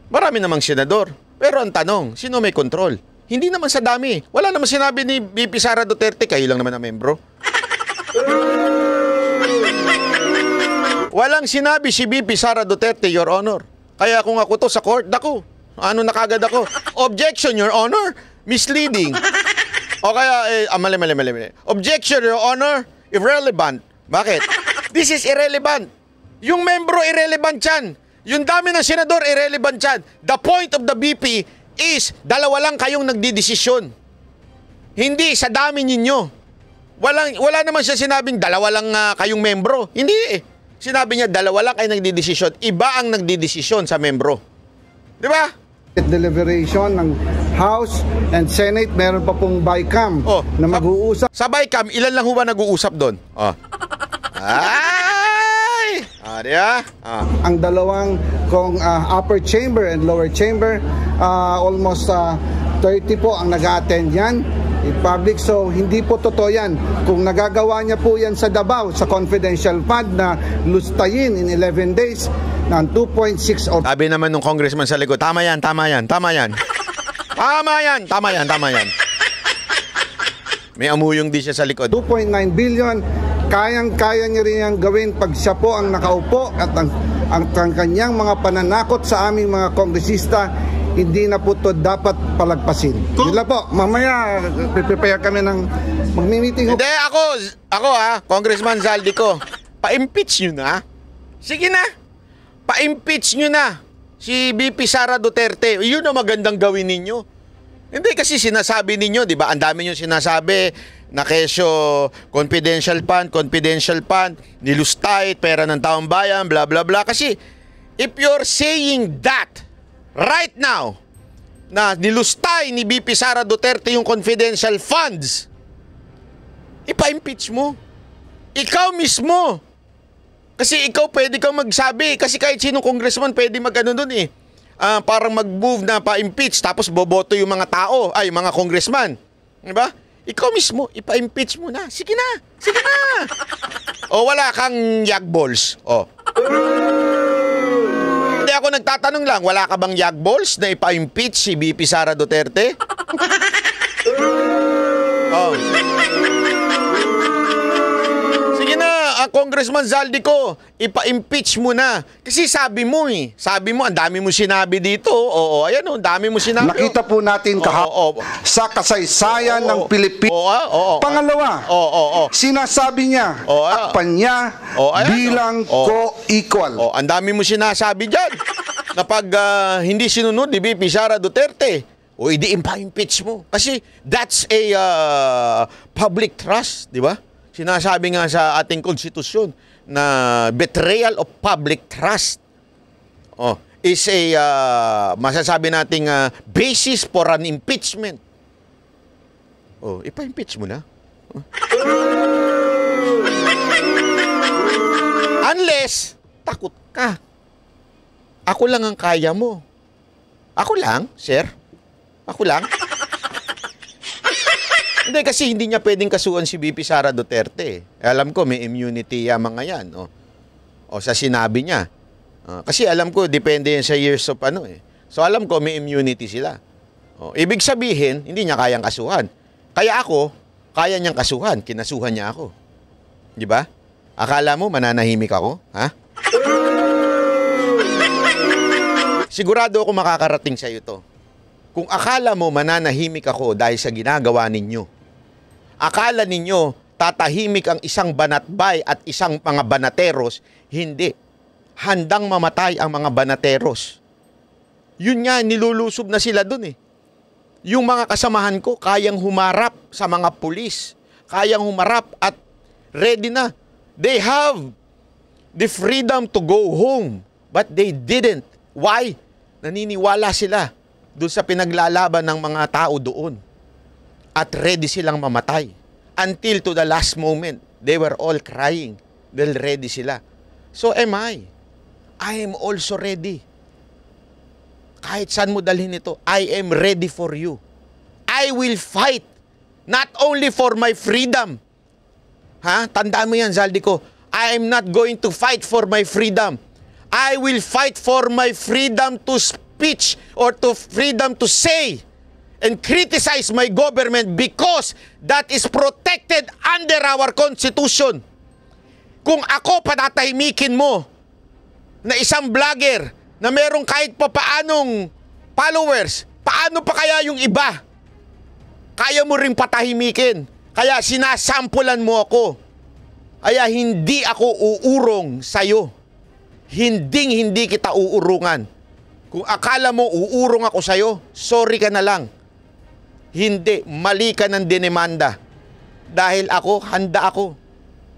marami namang senador. Pero ang tanong, sino may control? Hindi naman sa dami. Wala naman sinabi ni VP Sara Duterte, kayo lang naman ang membro. Walang sinabi si VP Sara Duterte, Your Honor. Kaya kung ako to sa court, dako. Ano na kagad ako? Objection, Your Honor. Misleading. O kaya, mali. Objection, Your Honor. Irrelevant. Bakit? This is irrelevant. Yung membro, irrelevant yan. Yung dami ng senador, irrelevant yan. The point of the VP is, 2 lang kayong nagdidesisyon. Hindi sa dami ninyo. Wala naman siya sinabing 2 lang kayong membro. Hindi eh. Sinabi niya 2 lang kayo nagdidesisyon. Iba ang nagdidesisyon sa membro. Di ba? Deliberation ng House and Senate, meron pa pong BICAM na mag-uusap. Sa BICAM, ilan lang ho ba nag-uusap doon? Ay! Diba? Ang dalawang upper chamber and lower chamber, almost 30 po ang nag-attend yan in public. So hindi po totoo yan. Kung nagagawa niya po yan sa Davao, sa confidential fund na lustayin in 11 days ng 2.6 or... Sabi naman nung congressman sa likod, tama yan. May amuyong di siya sa likod. 2.9 billion, kayang-kaya niya rin yung gawin pag siya po ang nakaupo at ang kanyang mga pananakot sa aming mga kongresista, hindi na po ito dapat palagpasin. Yun lang po, mamaya prepare kami ng magmi-meeting. Hindi, ako Congressman Zaldico, pa-impeach nyo na. Sige na, pa-impeach nyo na si VP Sara Duterte. Yun ang magandang gawin ninyo. Hindi kasi sinasabi ninyo, di ba? Ang dami nyo sinasabi na kesyo confidential fund, nilustay, pera ng taong bayan, bla bla bla. Kasi if you're saying that right now, na nilustay ni VP Sara Duterte yung confidential funds, ipa-impeach mo. Ikaw mismo. Kasi ikaw pwede kang magsabi. Kasi kahit sinong congressman pwede mag-ano dun eh. Parang mag-move na pa-impeach tapos boboto yung mga tao, ay mga congressman. Diba? Ikaw mismo, ipa-impeach mo na. Sige na. O wala kang yag balls. Hindi, ako nagtatanong lang, wala ka bang yag balls na ipa-impeach si VP Sara Duterte? Sige na, Congressman Zaldico, ipa-impeach mo na. Kasi sabi mo ang dami mo sinabi dito. Ayan ang dami mo sinabi. Nakita po natin sa kasaysayan ng Pilipinas. Pangalawa, sinasabi niya, takpan niya bilang co-equal. Ang dami mo sinasabi dyan na pag hindi sinunod ni VP Sara Duterte, hindi impa-impeach mo. Kasi that's a public trust, di ba? Sinasabi nga sa ating konstitusyon na betrayal of public trust is a masasabi nating basis for an impeachment. Ipa-impeach mo na. Unless takot ka. Ako lang ang kaya mo. Ako lang, sir. Ako lang. Hindi, kasi hindi niya pwedeng kasuhan si VP Sara Duterte. Alam ko, may immunity mga yan. Sa sinabi niya. Kasi alam ko, depende yan sa years of So alam ko, may immunity sila. Ibig sabihin, hindi niya kayang kasuhan. Kaya ako, kaya niyang kasuhan. Kinasuhan niya ako. Di ba? Akala mo, mananahimik ako? Ha? Sigurado ako makakarating sa iyo to. Kung akala mo mananahimik ako dahil sa ginagawa ninyo, akala ninyo tatahimik ang isang banatbay at isang mga banateros, hindi. Handang mamatay ang mga banateros. Yun nga, nilulusob na sila dun eh. Yung mga kasamahan ko, kayang humarap sa mga pulis. Kayang humarap at ready na. They have the freedom to go home. But they didn't. Why? Naniniwala sila doon sa pinaglalaban ng mga tao doon. At ready silang mamatay. Until to the last moment, they were all crying. Dahil ready sila. So am I. I am also ready. kahit saan mo dalhin ito, I am ready for you. I will fight not only for my freedom. Ha? Tandaan mo yan, Zaldico. I am not going to fight for my freedom. I will fight for my freedom to speech or to freedom to say and criticize my government because that is protected under our Constitution. Kung ako patatahimikin mo na isang vlogger na merong kahit pa paanong followers, paano pa kaya yung iba? Kaya mo rin patahimikin. Kaya sinasampulan mo ako. Kaya hindi ako uurong sa'yo. Hindi kita uurungan. Kung akala mo uurong ako sa'yo, sorry ka na lang. Hindi, mali ka ng dinemanda. Dahil ako, handa ako.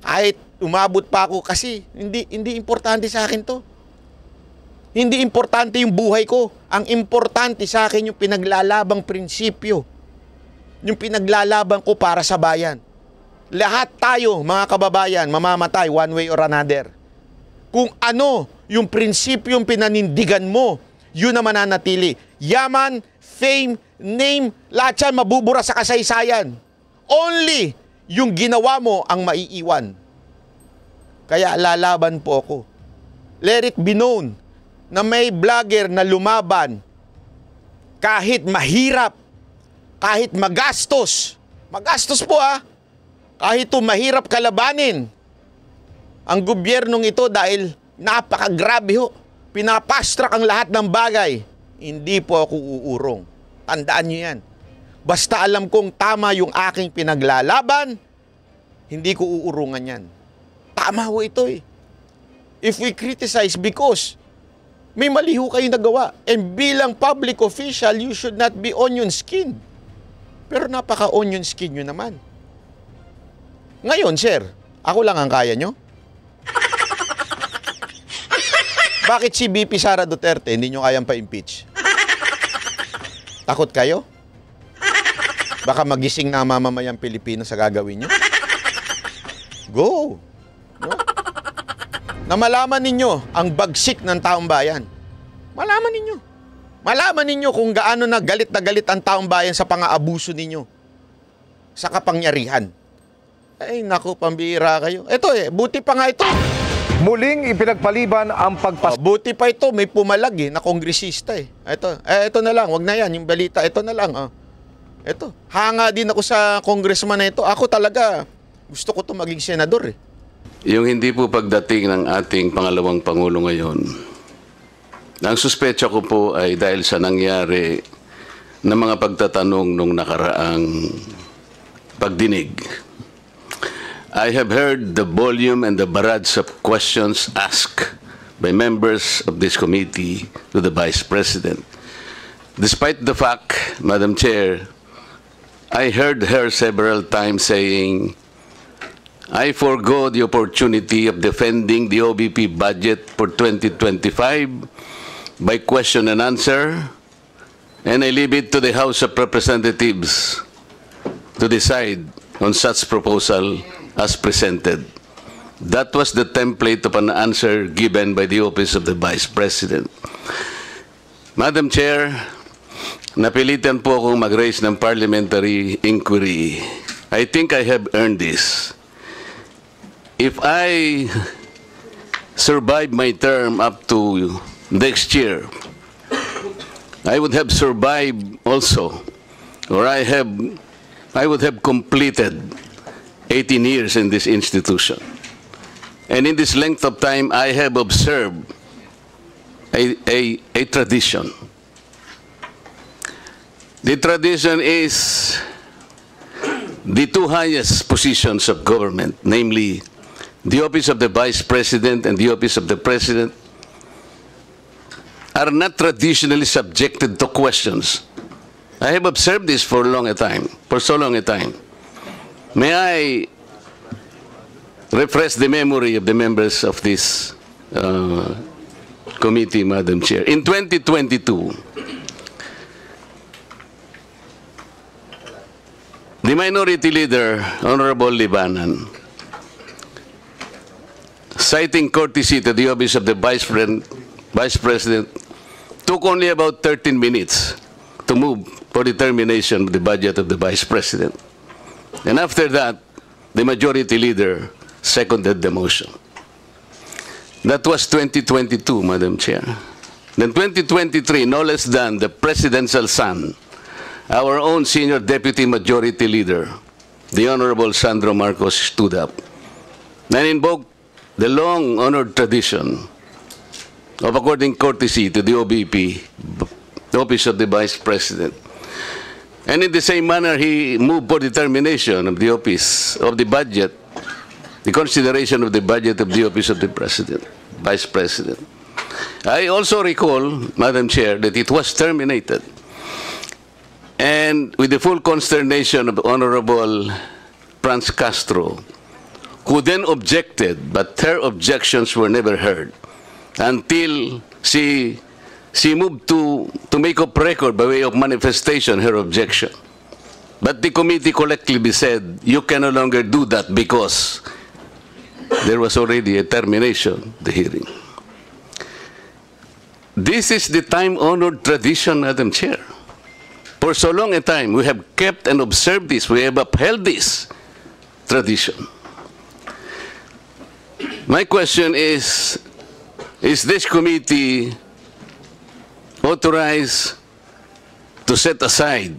Kahit umabot pa ako kasi hindi importante sa akin to. Hindi importante yung buhay ko. Ang importante sa akin yung pinaglalabang prinsipyo. Yung pinaglalaban ko para sa bayan. Lahat tayo, mga kababayan, mamamatay one way or another. Kung ano yung prinsipyo yung pinanindigan mo, yun na mananatili. Yaman, fame, name, lahat yan mabubura sa kasaysayan. Only yung ginawa mo ang maiiwan. Kaya lalaban po ako. Let it be known na may vlogger na lumaban kahit mahirap, kahit magastos po kahit mahirap kalabanin ang gobyernong ito dahil napakagrabe ho, pinapastrak ang lahat ng bagay. Hindi po ako uurong. Tandaan nyo yan. Basta alam kong tama yung aking pinaglalaban, hindi ko uurungan yan. Tama ho ito eh. If we criticize because may mali ho kayo nagawa. And bilang public official, you should not be onion skin. Pero napaka-onion skin nyo naman. Ngayon, sir, ako lang ang kaya nyo? Bakit si VP Sara Duterte hindi nyo kayang pa-impeach? Takot kayo? Baka magising na mamamayang Pilipino sa gagawin nyo? Go! No? Na malaman ninyo ang bagsik ng taong bayan. Malaman ninyo. Malaman ninyo kung gaano na galit ang taong bayan sa pang-aabuso ninyo. Sa kapangyarihan. Ay, naku, pambira kayo. Ito buti pa nga ito. Muling ipinagpaliban ang buti pa ito, may pumalag na kongresista Ito na lang, wag na yan, yung balita, ito na lang. Ito, hanga din ako sa congressman na ito. Ako talaga, gusto ko ito maging senador Yung hindi po pagdating ng ating pangalawang Pangulo ngayon, ang suspecha ko po ay dahil sa nangyari na mga pagtatanong nung nakaraang pagdinig. I have heard the volume and the barrage of questions asked by members of this committee to the Vice President. Despite the fact, Madam Chair, I heard her several times saying, I forgo the opportunity of defending the OBP budget for 2025 by question and answer, and I leave it to the House of Representatives to decide on such proposal as presented. That was the template of an answer given by the Office of the Vice President. Madam Chair, napilitan po akong mag-raise ng parliamentary inquiry. I think I have earned this. If I survive my term up to next year, I would have survived also, or I would have completed 18 years in this institution. And in this length of time, I have observed a tradition. The tradition is the two highest positions of government, namely the Office of the Vice President and the Office of the President, are not traditionally subjected to questions. I have observed this for so long a time. May I refresh the memory of the members of this committee, Madam Chair. In 2022, the Minority Leader, Honorable Libanan, citing courtesy to the Office of the Vice President, took only about 13 minutes to move for the termination of the budget of the Vice President. And after that, the Majority Leader seconded the motion. That was 2022, Madam Chair. Then 2023, no less than the Presidential son, our own Senior Deputy Majority Leader, the Honorable Sandro Marcos, stood up and invoked the long-honored tradition of according courtesy to the OBP, the Office of the Vice President. And in the same manner, he moved for the termination of the Office of the Budget, the consideration of the budget of the Office of the President, Vice President. I also recall, Madam Chair, that it was terminated. And with the full consternation of Honorable Franz Castro, who then objected, but her objections were never heard until she moved to make up record by way of manifestation her objection. But the committee collectively said, you can no longer do that because there was already a termination of the hearing. This is the time-honored tradition, Madam Chair. For so long a time, we have kept and observed this. We have upheld this tradition. My question is this committee authorized to set aside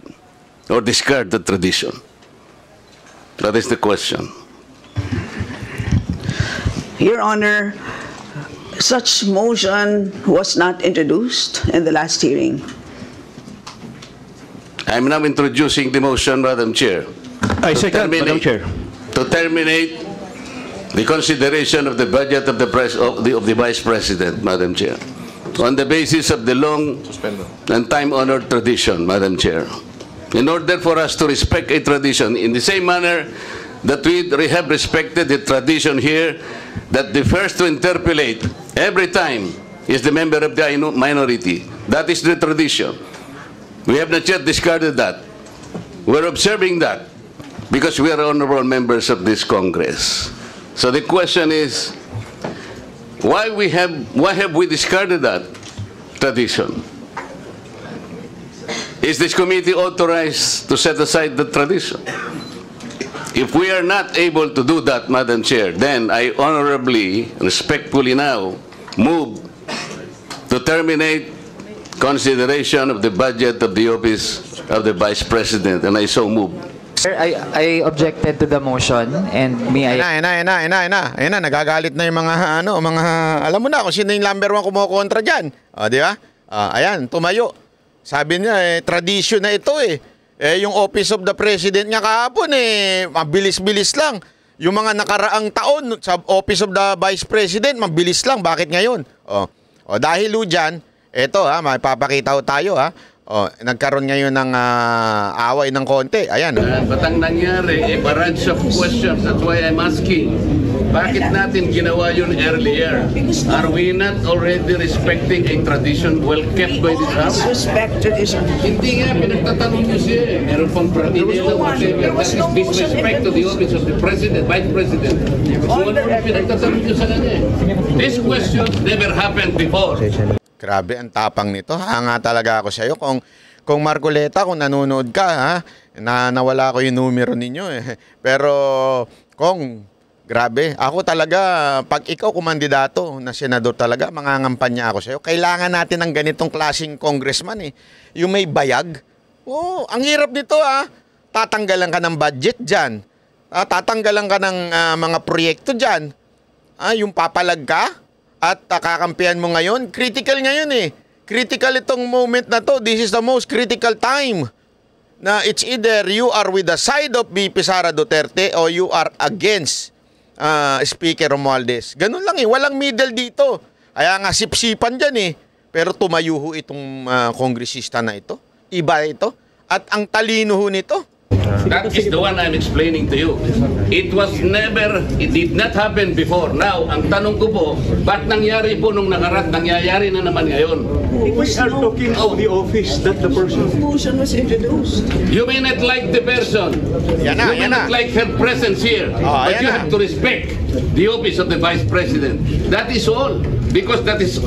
or discard the tradition? That is the question. Your Honor, such motion was not introduced in the last hearing. I'm now introducing the motion, Madam Chair. I second, Madam Chair. To terminate the consideration of the budget of the Vice President, Madam Chair, on the basis of the long and time-honored tradition, Madam Chair. In order for us to respect a tradition in the same manner that we have respected the tradition here, that the first to interpolate every time is the member of the minority. That is the tradition. We have not yet discarded that. We're observing that because we are honorable members of this Congress. So the question is, why have we discarded that tradition? Is this committee authorized to set aside the tradition? If we are not able to do that, Madam Chair, then I honorably, respectfully now move to terminate consideration of the budget of the Office of the Vice President, and I so move. Sir, I objected to the motion and may I... Ayun na, nagagalit na yung mga, alam mo na kung sino yung number 1 kumukontra dyan. O, di ba? Ayan, tumayo. Sabi niya, tradition na ito eh. Yung Office of the President niya kahapon mabilis-bilis lang. Yung mga nakaraang taon sa Office of the Vice President, mabilis lang. Bakit ngayon? O dahil dyan, eto mapapakita tayo nagkaroon ngayon ng away ng konti. Ayan. Ba't ang nangyari, a barrage of questions. That's why I'm asking. Bakit natin ginawa yun earlier? Are we not already respecting a tradition well kept by this House? Respect tradition. Hindi nga, pinagtatanong nyo siya. Meron pang pradinila, whatever. That is disrespect to the office of the President, Vice President. So ano pinagtatanong nyo sa kanya? These questions never happened before. Grabe ang tapang nito. Hanga talaga ako sa iyo. Kung Marcoleta, kung nanonood ka, nawala ko yung numero ninyo Pero grabe, ako talaga, pag ikaw kumandidato na senador talaga, mangangampanya ako sa iyo. Kailangan natin ng ganitong klaseng congressman Yung may bayag. Ang hirap nito Tatanggalan ka ng budget dyan. Tatanggalan ka ng mga proyekto dyan. Yung papalag ka. At kakampihan mo ngayon, critical ngayon Critical itong moment na to. This is the most critical time. Na it's either you are with the side of VP Sara Duterte or you are against Speaker Romualdez. Ganun lang walang middle dito. Kaya nga sipsipan dyan Pero tumayo itong kongresista na ito. Iba ito. At ang talino nito. That is the one I'm explaining to you. It did not happen before. Now, ang tanong ko po, ba't nangyari po nung nangyayari na naman ngayon? We are talking of the office that the person... Motion was introduced. You may not like the person. You may not like her presence here. But you have to respect the office of the Vice President. That is all. because that is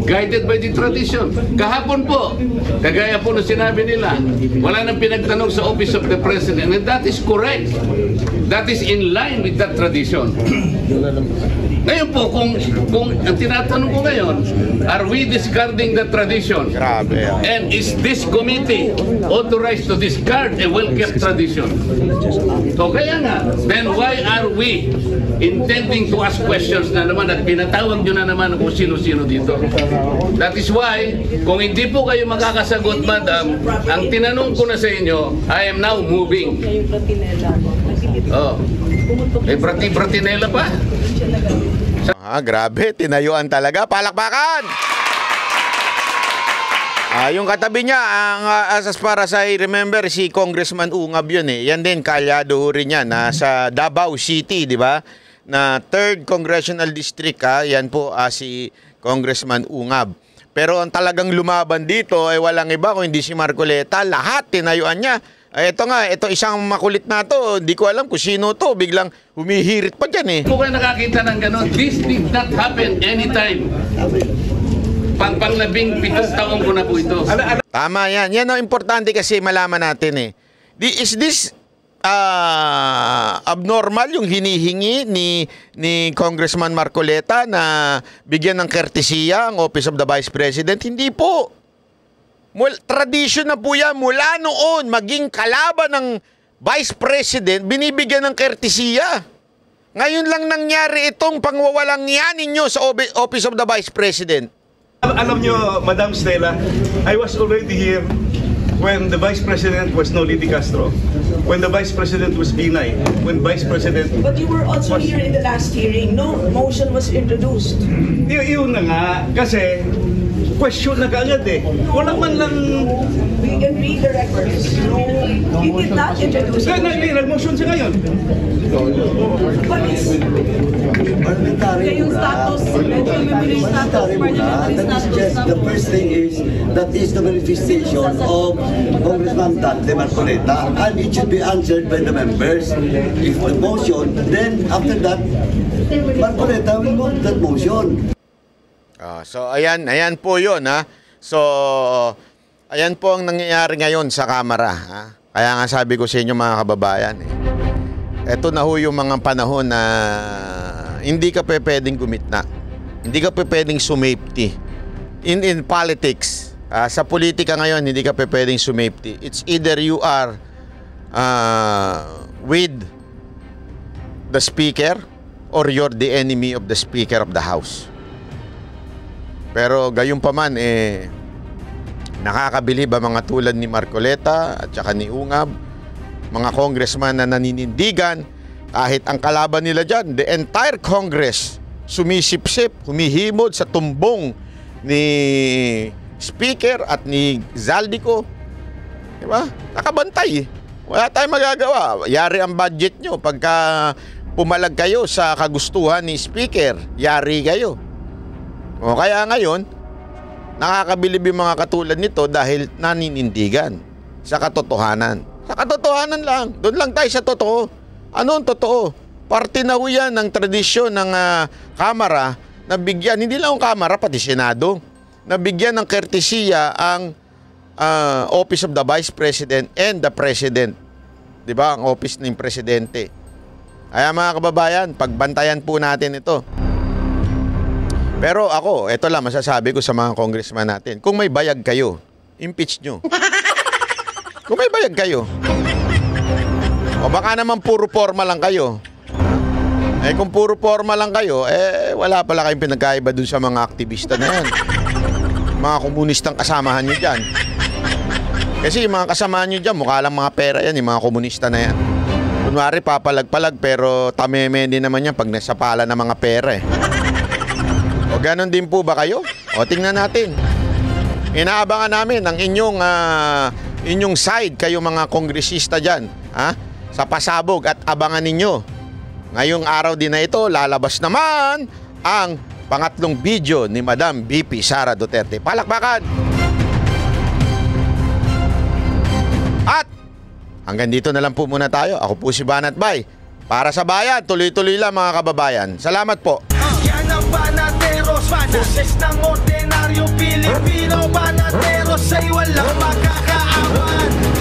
guided by the tradition. Kahapon po, kagaya po na sinabi nila, wala nang pinagtanong sa Office of the President, and that is correct. That is in line with that tradition. Ngayon po, kung ang tinatanong ko ngayon, are we discarding the tradition? Grabe. And is this committee authorized to discard a well-kept tradition? So kaya nga, then why are we intending to ask questions na naman at pinatawag nyo na naman kung sino-sino dito? That is why, kung hindi po kayo makakasagot, madam, ang tinanong ko na sa inyo, I am now moving. Oh. Eh, brati-bratinela pa? Grabe, tinayuan talaga. Palakpakan! Yung katabi niya, as far as I remember, si Congressman Ungab yun eh. Yan din, kalyado rin yan. Sa Davao City, di ba? Na 3rd Congressional District, yan po si Congressman Ungab. Pero ang talagang lumaban dito ay walang iba kung hindi si Marcoleta. Lahat tinayuan niya. Ito nga, ito isang makulit na to. Hindi ko alam kung sino to. Biglang humihirit pa dyan eh. Kung kayo nakakita ng gano'n, this did not happen anytime. Pang-labing-pitong taong ko na po ito. Tama yan. Yan ang importante kasi malaman natin eh. Is this abnormal yung hinihingi ni Congressman Marcoleta na bigyan ng kertesiya ang Office of the Vice President? Hindi po. Tradition na po yan mula noon, maging kalaban ng Vice President, binibigyan ng kertesiya. Ngayon lang nangyari itong pangwawalang yan ninyo sa Office of the Vice President. Alam nyo, Madam Stella, I was already here when the Vice President was Noli Di Castro, when the Vice President was Binay, when Vice President... But you were also here in the last hearing. No motion was introduced. Yun na nga, kasi question na kaagad eh. Wala man lang... We can read the records. No, he did not introduce it. Nag-motion siya ngayon. But it's... Yung status, parliamentary status. The first thing is that is the manifestation of Congressman Dante Marcoleta, and it should be answered by the members. If the motion, then after that, Marcoleta will vote that motion. So ayan po 'yon ha. So ayan po ang nangyayari ngayon sa Kamara ha. Kaya nga sabi ko sa inyo mga kababayan eto na ho yung mga panahon na hindi ka pwedeng gumitna. Hindi ka pwedeng sumipty. In politics, sa politika ngayon hindi ka pwedeng sumipty. It's either you are with the speaker or you're the enemy of the Speaker of the House. Pero gayon pa man nakakabilib ang mga tulad ni Marcoleta at saka ni Ungab, mga congressman na naninindigan kahit ang kalaban nila dyan, the entire Congress sumisipsip, humihimod sa tumbong ni Speaker at ni Zaldico. Diba? Nakabantay. Wala tayong magagawa. Yari ang budget nyo. Pagka pumalag kayo sa kagustuhan ni Speaker, yari kayo. O kaya ngayon, nakakabilib yung mga katulad nito dahil naninindigan sa katotohanan. Sa katotohanan lang. Doon lang tayo sa totoo. Ano ang totoo? Parte na ho yan ng tradisyon ng Kamara na bigyan, hindi lang ang Kamara, pati Senado, na bigyan ng kertesiya ang Office of the Vice President and the President. Diba? Ang Office ng Presidente. Kaya mga kababayan, pagbantayan po natin ito. Pero ako, ito lang masasabi ko sa mga congressman natin. Kung may bayag kayo, impeach nyo. Kung may bayag kayo. O baka naman puro forma lang kayo. Kung puro forma lang kayo, wala pala kayong pinagkaiba dun sa mga aktivista na yan. Mga komunistang kasamahan nyo dyan. Kasi yung mga kasamahan nyo dyan, mukha lang mga pera yan, yung mga komunista na yan. Kunwari, papalag-palag, pero tameme din naman yan pag nasa pala ng mga pera eh. O ganon din po ba kayo? O tingnan natin. Inaabangan namin ang inyong side, kayo mga kongresista dyan, sa pasabog, at abangan ninyo. Ngayong araw din na ito, lalabas naman ang pangatlong video ni Madam VP Sara Duterte. Palakpakan! At hanggang dito na lang po muna tayo. Ako po si Banat Bay. Para sa bayan, tuloy-tuloy lang mga kababayan. Salamat po. Bana, boses ng ordinaryo Pilipino, banatero sa'y walang makakaawan.